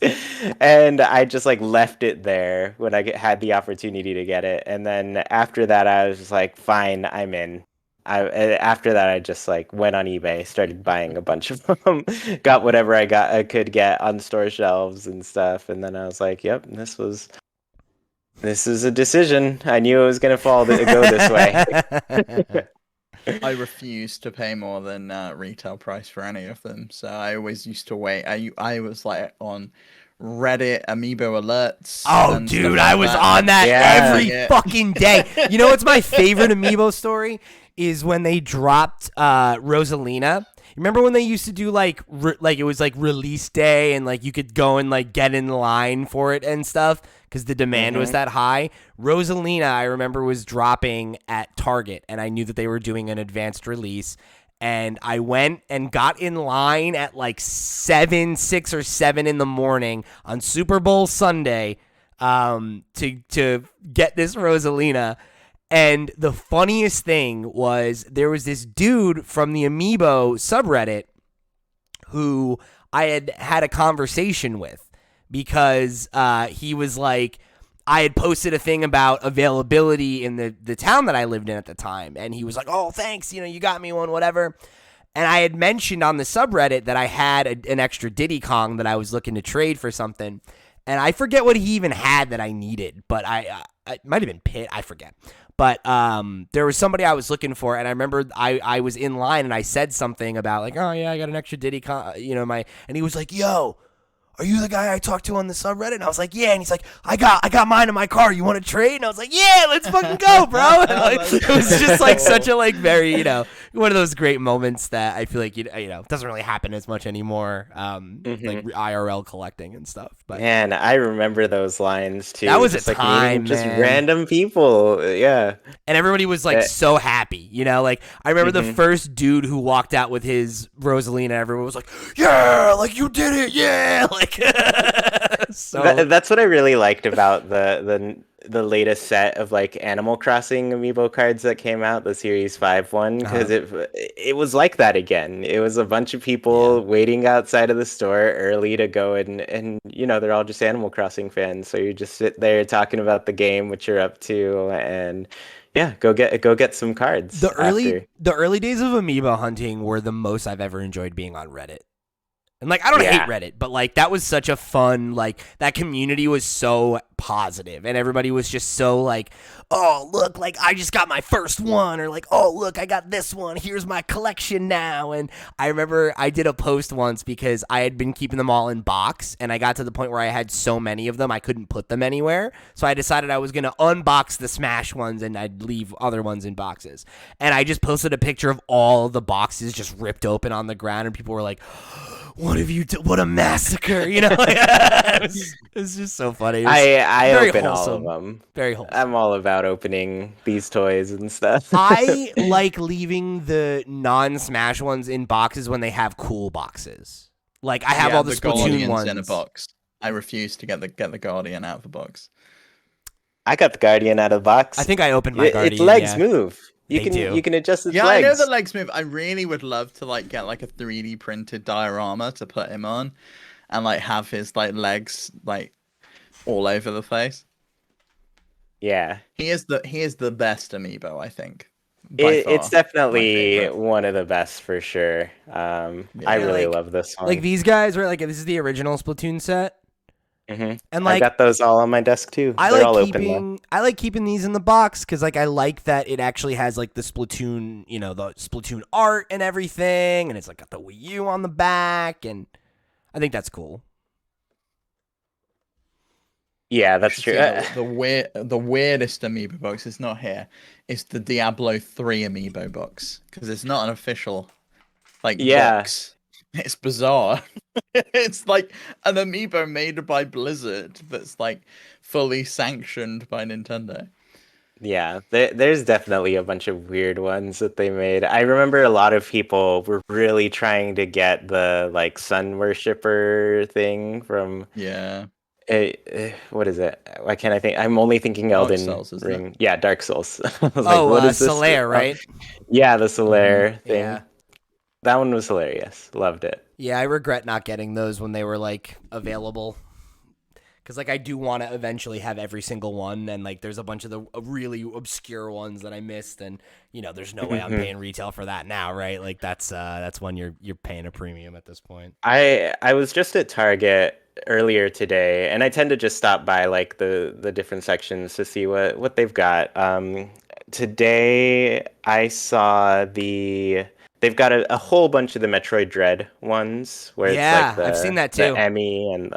And I just like left it there when had the opportunity to get it. And then after that I was just like, fine, I'm in. After that I just like went on eBay, started buying a bunch of them, got whatever I could get on store shelves and stuff, and then I was like, yep, this is a decision. I knew it was gonna go this way. I refused to pay more than retail price for any of them, so I always used to wait. I was like on Reddit Amiibo alerts. Oh, and dude, stuff I like was that. on that Yeah. every fucking day. You know what's my favorite Amiibo story is when they dropped Rosalina. Remember when they used to do like it was like release day and like you could go and like get in line for it and stuff because the demand was that high. Rosalina, I remember, was dropping at Target and I knew that they were doing an advanced release. And I went and got in line at like 6 or 7 in the morning on Super Bowl Sunday to get this Rosalina. And the funniest thing was there was this dude from the Amiibo subreddit who I had a conversation with because he was like, I had posted a thing about availability in the town that I lived in at the time. And he was like, oh, thanks. You got me one, whatever. And I had mentioned on the subreddit that I had an extra Diddy Kong that I was looking to trade for something. And I forget what he even had that I needed, but it might have been Pitt. I forget. But there was somebody I was looking for, and I remember I was in line, and I said something about, like, oh, yeah, I got an extra Diddy Kong, and he was like, yo, are you the guy I talked to on the subreddit? And I was like, yeah. And he's like, I got mine in my car. You want to trade? And I was like, yeah, let's fucking go, bro. And like, it was just like such a like very, one of those great moments that I feel like, doesn't really happen as much anymore. Like IRL collecting and stuff. But man, I remember those lines too. That was just a like time, meeting just man. random people. Yeah. And everybody was like so happy, like I remember the first dude who walked out with his Rosalina, everyone was like, yeah, like you did it. Yeah. Like, so That's what I really liked about the latest set of like Animal Crossing Amiibo cards that came out, the Series 5 one, because it was like that again. It was a bunch of people waiting outside of the store early to go and they're all just Animal Crossing fans. So you just sit there talking about the game, what you're up to, and yeah, go get some cards. the early days of Amiibo hunting were the most I've ever enjoyed being on Reddit. And like, I don't hate Reddit, but like that was such a fun, like that community was so positive and everybody was just so like, oh, look, like I just got my first one, or like, oh, look, I got this one. Here's my collection now. And I remember I did a post once because I had been keeping them all in box and I got to the point where I had so many of them, I couldn't put them anywhere. So I decided I was going to unbox the Smash ones and I'd leave other ones in boxes. And I just posted a picture of all the boxes just ripped open on the ground and people were like, what have you done? What a massacre! It was just so funny. I open wholesome. all of them. Very wholesome. I'm all about opening these toys and stuff. I like leaving the non-Smash ones in boxes when they have cool boxes. Like I have all the Splatoon Guardians ones in a box. I refuse to get the Guardian out of the box. I got the Guardian out of the box. I think I opened my Guardian. Its legs move. You do. can adjust its Yeah, legs. I know the legs move. I really would love to like get like a 3D printed diorama to put him on, and like have his like legs like all over the place. Yeah, he is the best Amiibo, I think. It's definitely one of the best for sure. I really love this one. Like these guys, right? Like this is the original Splatoon set. Mm-hmm. And like I got those all on my desk too. I They're all I like keeping these in the box because like I like that it actually has like the Splatoon, the Splatoon art and everything, and it's like got the Wii U on the back, and I think that's cool. Yeah, that's true. The weirdest amiibo box is not here. It's the Diablo 3 amiibo box because it's not an official Yeah. box. It's bizarre. It's like an amiibo made by Blizzard that's like fully sanctioned by Nintendo. Yeah, there's definitely a bunch of weird ones that they made. I remember a lot of people were really trying to get the like sun worshiper thing from Yeah. what is it? Why can't I think? I'm only thinking Dark Elden Souls, isn't it? Ring. Yeah, Dark Souls. I was like, what is this? Solaire, right? Yeah, the Solaire thing. Yeah. That one was hilarious. Loved it. Yeah, I regret not getting those when they were like available. Because like I do want to eventually have every single one, and like there's a bunch of the really obscure ones that I missed, and there's no way I'm paying retail for that now, right? Like that's when you're paying a premium at this point. I was just at Target earlier today, and I tend to just stop by like the different sections to see what they've got. Today I saw they've got a whole bunch of the Metroid Dread ones where it's like I've seen that too. The Emmy and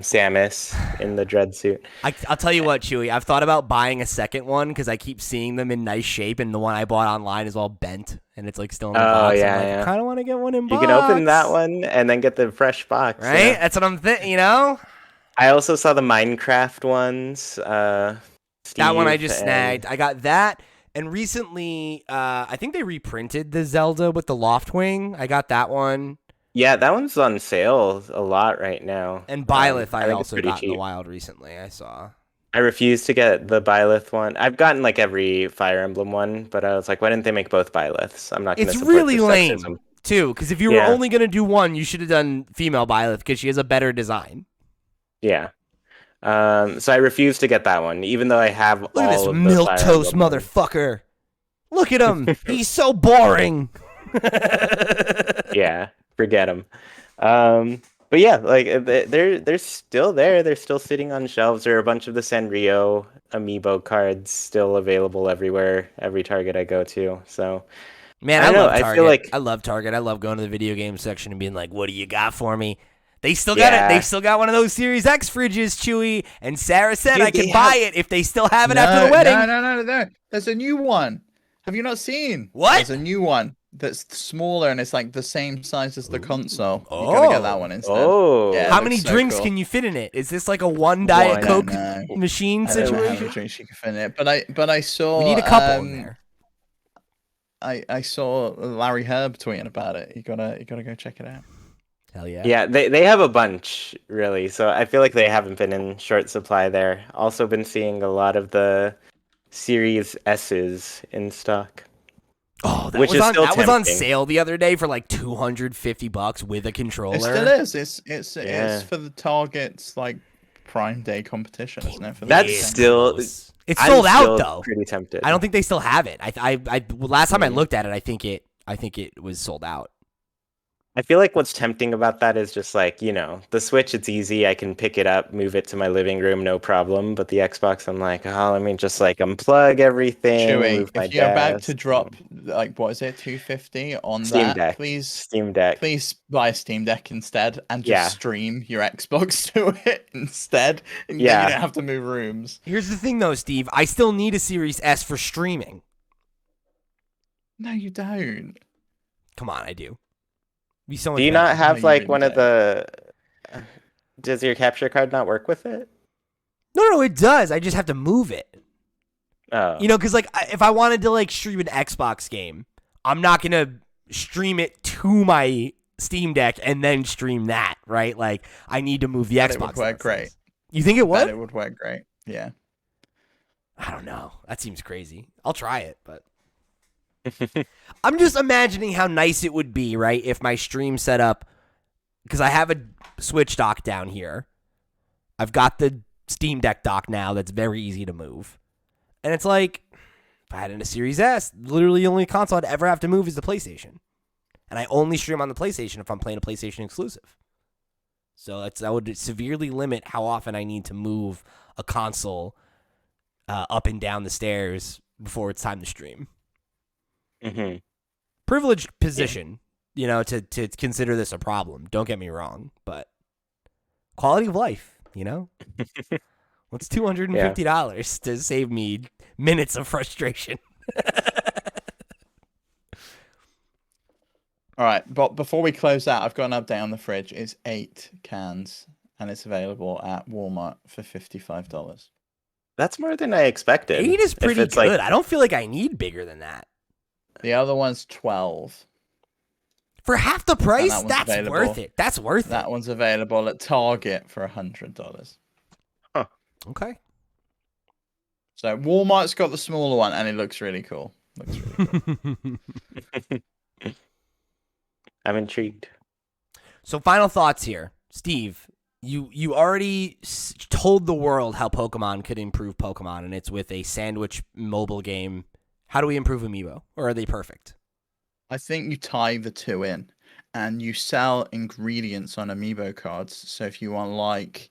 Samus in the dread suit. I'll tell you what, Chewy, I've thought about buying a second one because I keep seeing them in nice shape, and the one I bought online is all bent, and it's like still in the box. Yeah, I kind of want to get one in box. You can open that one and then get the fresh box. Right? Yeah. That's what I'm thinking, I also saw the Minecraft ones. That one I just snagged. I got that. And recently, I think they reprinted the Zelda with the Loftwing. I got that one. Yeah, that one's on sale a lot right now. And Byleth I also got cheap. in the wild recently, I saw. I refused to get the Byleth one. I've gotten like every Fire Emblem one, but I was like, why didn't they make both Byleths? I'm not going to support It's really the lame, sexism. too, because if you were only going to do one, you should have done female Byleth because she has a better design. Yeah. So I refused to get that one, even though I have Look at this milquetoast motherfucker. Look at him. He's so boring. Yeah, forget him. But yeah, like they're still there. They're still sitting on shelves. There are a bunch of the Sanrio amiibo cards still available everywhere, every Target I go to. So, man, I love Target. I feel like I love Target. I love going to the video game section and being like, "What do you got for me?" They still got it. They still got one of those Series X fridges, Chewy. And Sarah said I can buy it if they still have it after the wedding. No. There's a new one. Have you not seen? What? There's a new one that's smaller and it's like the same size as the console. You gotta get that one instead. Oh. Yeah, how many drinks can you fit in it? Is this like a one Diet Coke machine situation? I don't know how many drinks you can fit in it, but I saw. We need a couple in there. I saw Larry Herb tweeting about it. You gotta go check it out. Hell yeah. Yeah, they have a bunch, really. So I feel like they haven't been in short supply there. Also been seeing a lot of the Series S's in stock. Oh, that was on sale the other day for like $250 with a controller. It still is. It's for the Target's like Prime Day competition, isn't it? It's sold out though. Pretty tempted. I don't think they still have it. I last time I looked at it, I think it was sold out. I feel like what's tempting about that is just like, the Switch, it's easy. I can pick it up, move it to my living room, no problem. But the Xbox, I'm like, let me just like unplug everything. Chewy, if you're about to drop, like, what is it, $250 on Steam that, Deck. Steam Deck. Please buy a Steam Deck instead and just stream your Xbox to it instead. And you don't have to move rooms. Here's the thing though, Steve. I still need a Series S for streaming. No, you don't. Come on, I do. Do you not have like one of the? Does your capture card not work with it? No, it does. I just have to move it. Oh. Because like if I wanted to like stream an Xbox game, I'm not gonna stream it to my Steam Deck and then stream that, right? Like I need to move the Xbox. It would work great. You think it would? It would work great. Yeah. I don't know. That seems crazy. I'll try it, but. I'm just imagining how nice it would be, right, if my stream setup, because I have a Switch dock down here. I've got the Steam Deck dock now that's very easy to move. And it's like, if I had in a Series S, literally the only console I'd ever have to move is the PlayStation. And I only stream on the PlayStation if I'm playing a PlayStation exclusive. So that would severely limit how often I need to move a console up and down the stairs before it's time to stream. Mm-hmm. Privileged position. to consider this a problem. Don't get me wrong, but quality of life, What's $250 to save me minutes of frustration? All right, but before we close out, I've got an update on the fridge. It's 8 cans, and it's available at Walmart for $55. That's more than I expected. 8 is pretty it's good. I don't feel like I need bigger than that. The other one's 12. For half the price, that's available. worth it. That's worth it. That one's available at Target for $100. Huh. Okay. So Walmart's got the smaller one, and it looks really cool. I'm intrigued. So final thoughts here. Steve, you already told the world how Pokemon could improve Pokemon, and it's with a sandwich mobile game. How do we improve Amiibo? Or are they perfect? I think you tie the two in, and you sell ingredients on Amiibo cards. So if you want like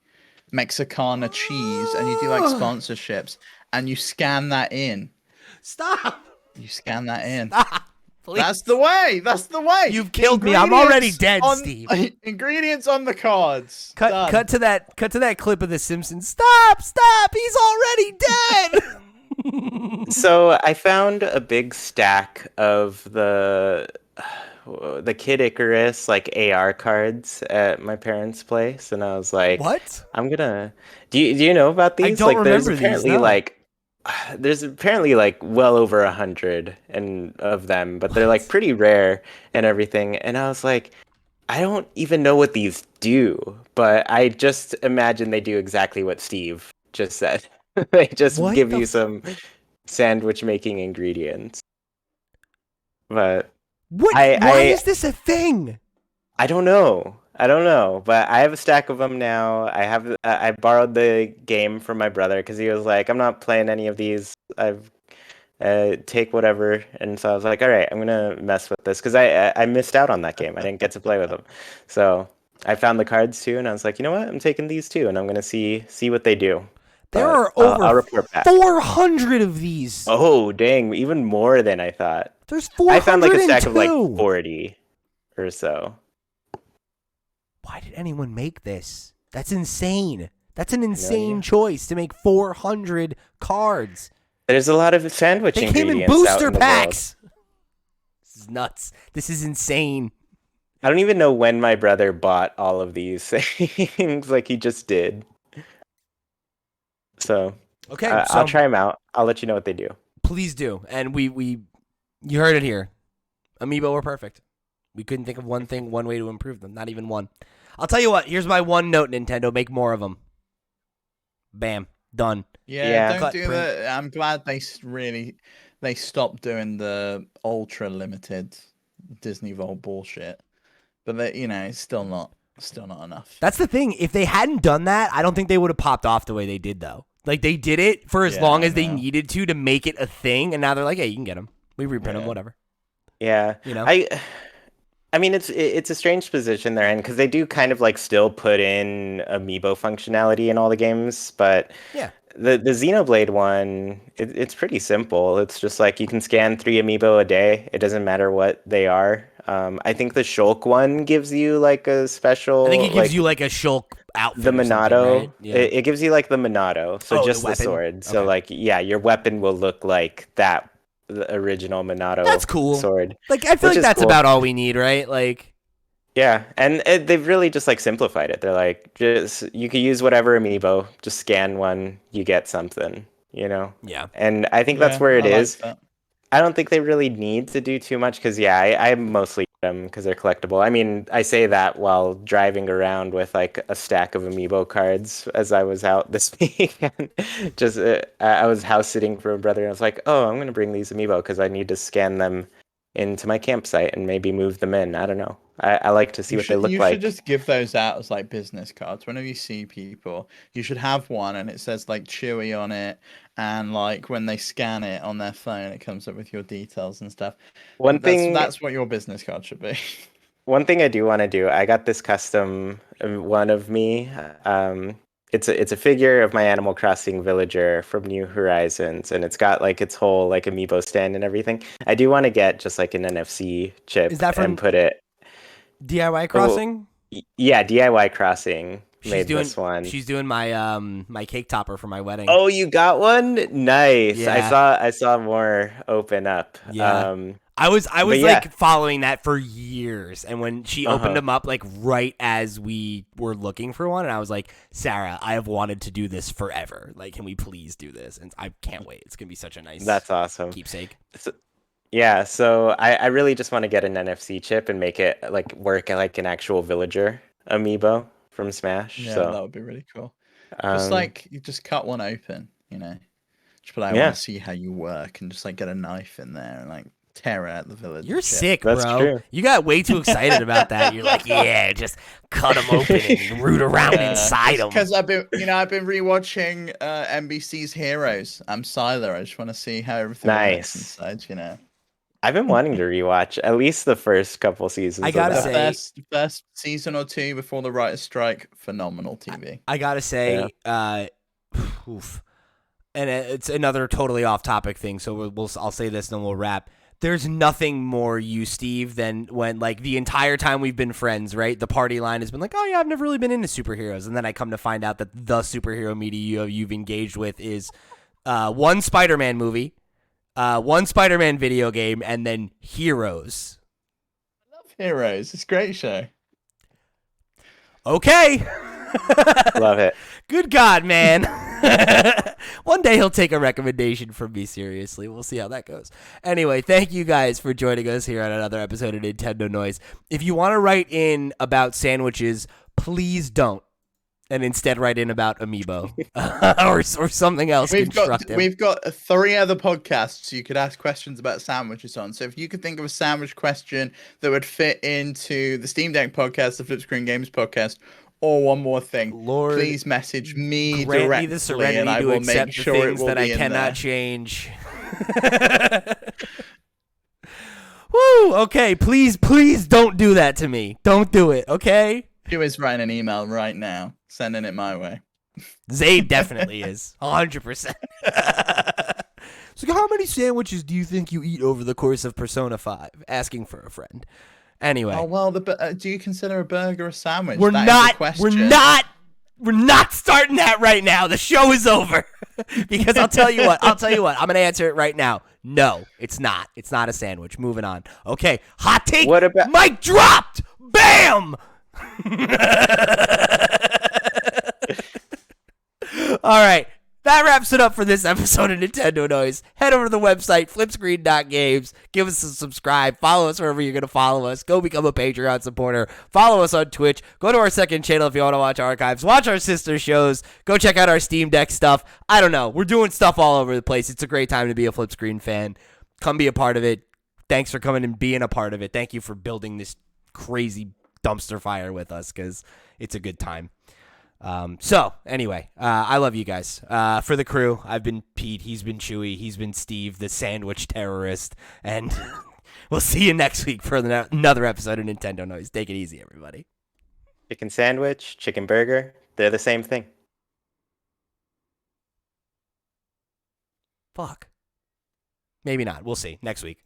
Mexicana cheese, and you do like sponsorships, and you scan that in. Stop! You scan that in. Stop! Please. That's the way. That's the way. You've killed me. I'm already dead, Steve. Ingredients on the cards. Cut to that clip of The Simpsons. Stop! He's already dead. So I found a big stack of the Kid Icarus like AR cards at my parents' place, and I was like, "What? I'm gonna." Do you know about these? I don't remember there's apparently these. No. There's apparently like well over 100 of them, but they're like pretty rare and everything. And I was like, I don't even know what these do, but I just imagine they do exactly what Steve just said. They just give you some sandwich making ingredients. But why is this a thing? I don't know, but I have a stack of them now. I borrowed the game from my brother because he was like, I'm not playing any of these. I've take whatever. And so I was like, all right, I'm gonna mess with this because I missed out on that game. I didn't get to play with them. So I found the cards too, and I was like, you know what? I'm taking these too, and I'm gonna see what they do. There are over 400 of these. Oh, dang, even more than I thought. There's 402. I found like a stack of like 40 or so. Why did anyone make this? That's insane. That's an insane choice to make 400 cards. There's a lot of sandwich they ingredients. They came in booster packs. This is nuts. This is insane. I don't even know when my brother bought all of these things. Like he just did. So okay, I'll try them out. I'll let you know what they do. Please do. And you heard it here. Amiibo were perfect. We couldn't think of one way to improve them. Not even one. I'll tell you what. Here's my one note, Nintendo. Make more of them. Bam. Done. Yeah. Don't do that. I'm glad they stopped doing the ultra limited Disney Vault bullshit. But it's still not enough. That's the thing. If they hadn't done that, I don't think they would have popped off the way they did, though. Like, they did it for as long as they needed to make it a thing, and now they're like, hey, you can get them. We reprint them, whatever. Yeah. I mean, it's a strange position they're in, because they do kind of, like, still put in Amiibo functionality in all the games, but the Xenoblade one, it's pretty simple. It's just, like, you can scan 3 Amiibo a day. It doesn't matter what they are. I think the Shulk one gives you like a special. I think it gives you like a Shulk outfit. The Monado. Right? Yeah. It gives you like the Monado. So just the sword. Okay. So like, your weapon will look like the original Monado. That's cool. Sword. Like I feel like that's cool. About all we need, right? Like. Yeah, and they've really just like simplified it. They're like, you can use whatever Amiibo, just scan one, you get something. Yeah. And I think that's where it is. Like I don't think they really need to do too much because, I mostly get them because they're collectible. I mean, I say that while driving around with like a stack of Amiibo cards as I was out this week. Just I was house sitting for a brother and I was like, oh, I'm going to bring these Amiibo because I need to scan them into my campsite and maybe move them in. I don't know. I like to see what they look like. You should just give those out as like business cards. Whenever you see people, you should have one and it says like Chuy on it. And like when they scan it on their phone, it comes up with your details and stuff. That's what your business card should be. One thing I do want to do, I got this custom one of me. It's a figure of my Animal Crossing villager from New Horizons, and it's got like its whole like Amiibo stand and everything. I do want to get just like an NFC chip and put it. DIY Crossing. Yeah, DIY Crossing She's made doing. this one. She's doing my my cake topper for my wedding. Oh, you got one? Nice. Yeah. I saw more open up. Yeah. I was But yeah. like following that for years, and when she opened Uh-huh. them up like right as we were looking for one, and I was like, Sarah, I have wanted to do this forever. Like, can we please do this? And I can't wait. It's gonna be such a nice That's awesome. keepsake. So, yeah, so I really just want to get an NFC chip and make it like work like an actual villager amiibo from Smash. Yeah, So that would be really cool. Just like you just cut one open, you know. Just be like, I Yeah. want to see how you work, and just like get a knife in there and like tear out the village. You're sick, That's bro. true. You got way too excited about that. You're like, yeah, just cut them open and root around inside them. Because I've been rewatching NBC's Heroes. I'm Siler. I just want to see how everything Nice. works inside. You know, I've been wanting to rewatch at least the first couple seasons. I gotta of the that. say- first season or two before the writer's strike, phenomenal TV. I gotta say, oof. And it's another totally off-topic thing. So I'll say this, and then we'll wrap. There's nothing more you, Steve, than when like the entire time we've been friends, right? The party line has been like, oh yeah, I've never really been into superheroes, and then I come to find out that the superhero media you've engaged with is one Spider-Man movie, one Spider-Man video game, and then Heroes. Heroes, it's a great show. Okay. Love it. Good God, man. One day he'll take a recommendation from me seriously. We'll see how that goes. Anyway, thank you guys for joining us here on another episode of Nintendo Noise. If you want to write in about sandwiches, please don't. And instead write in about Amiibo or something else constructive. We've got 3 other podcasts you could ask questions about sandwiches on. So if you could think of a sandwich question that would fit into the Steam Deck podcast, the Flip Screen Games podcast, or one more thing, Lord, please message me grant directly, me the serenity and I to will accept make the sure it things will that I be in cannot there. change. Woo! Okay, please don't do that to me. Don't do it, okay? Who is writing an email right now, sending it my way? Zayd definitely is. 100%. So how many sandwiches do you think you eat over the course of Persona 5? Asking for a friend. Anyway. Oh well, do you consider a burger a sandwich? We're That is the not question. starting that right now. The show is over. Because I'll tell you what. I'm going to answer it right now. No, it's not. It's not a sandwich. Moving on. Okay. Hot take. What about- Mic dropped. Bam. All right. That wraps it up for this episode of Nintendo Noise. Head over to the website, flipscreen.games. Give us a subscribe. Follow us wherever you're going to follow us. Go become a Patreon supporter. Follow us on Twitch. Go to our second channel if you want to watch archives. Watch our sister shows. Go check out our Steam Deck stuff. I don't know. We're doing stuff all over the place. It's a great time to be a Flip Screen fan. Come be a part of it. Thanks for coming and being a part of it. Thank you for building this crazy dumpster fire with us because it's a good time. So anyway, I love you guys. For the crew, I've been Pete, he's been Chuy, he's been Steve, the sandwich terrorist, and we'll see you next week for another episode of Nintendo Noise. Take it easy, everybody. Chicken sandwich, chicken burger, they're the same thing. Fuck. Maybe not. We'll see next week.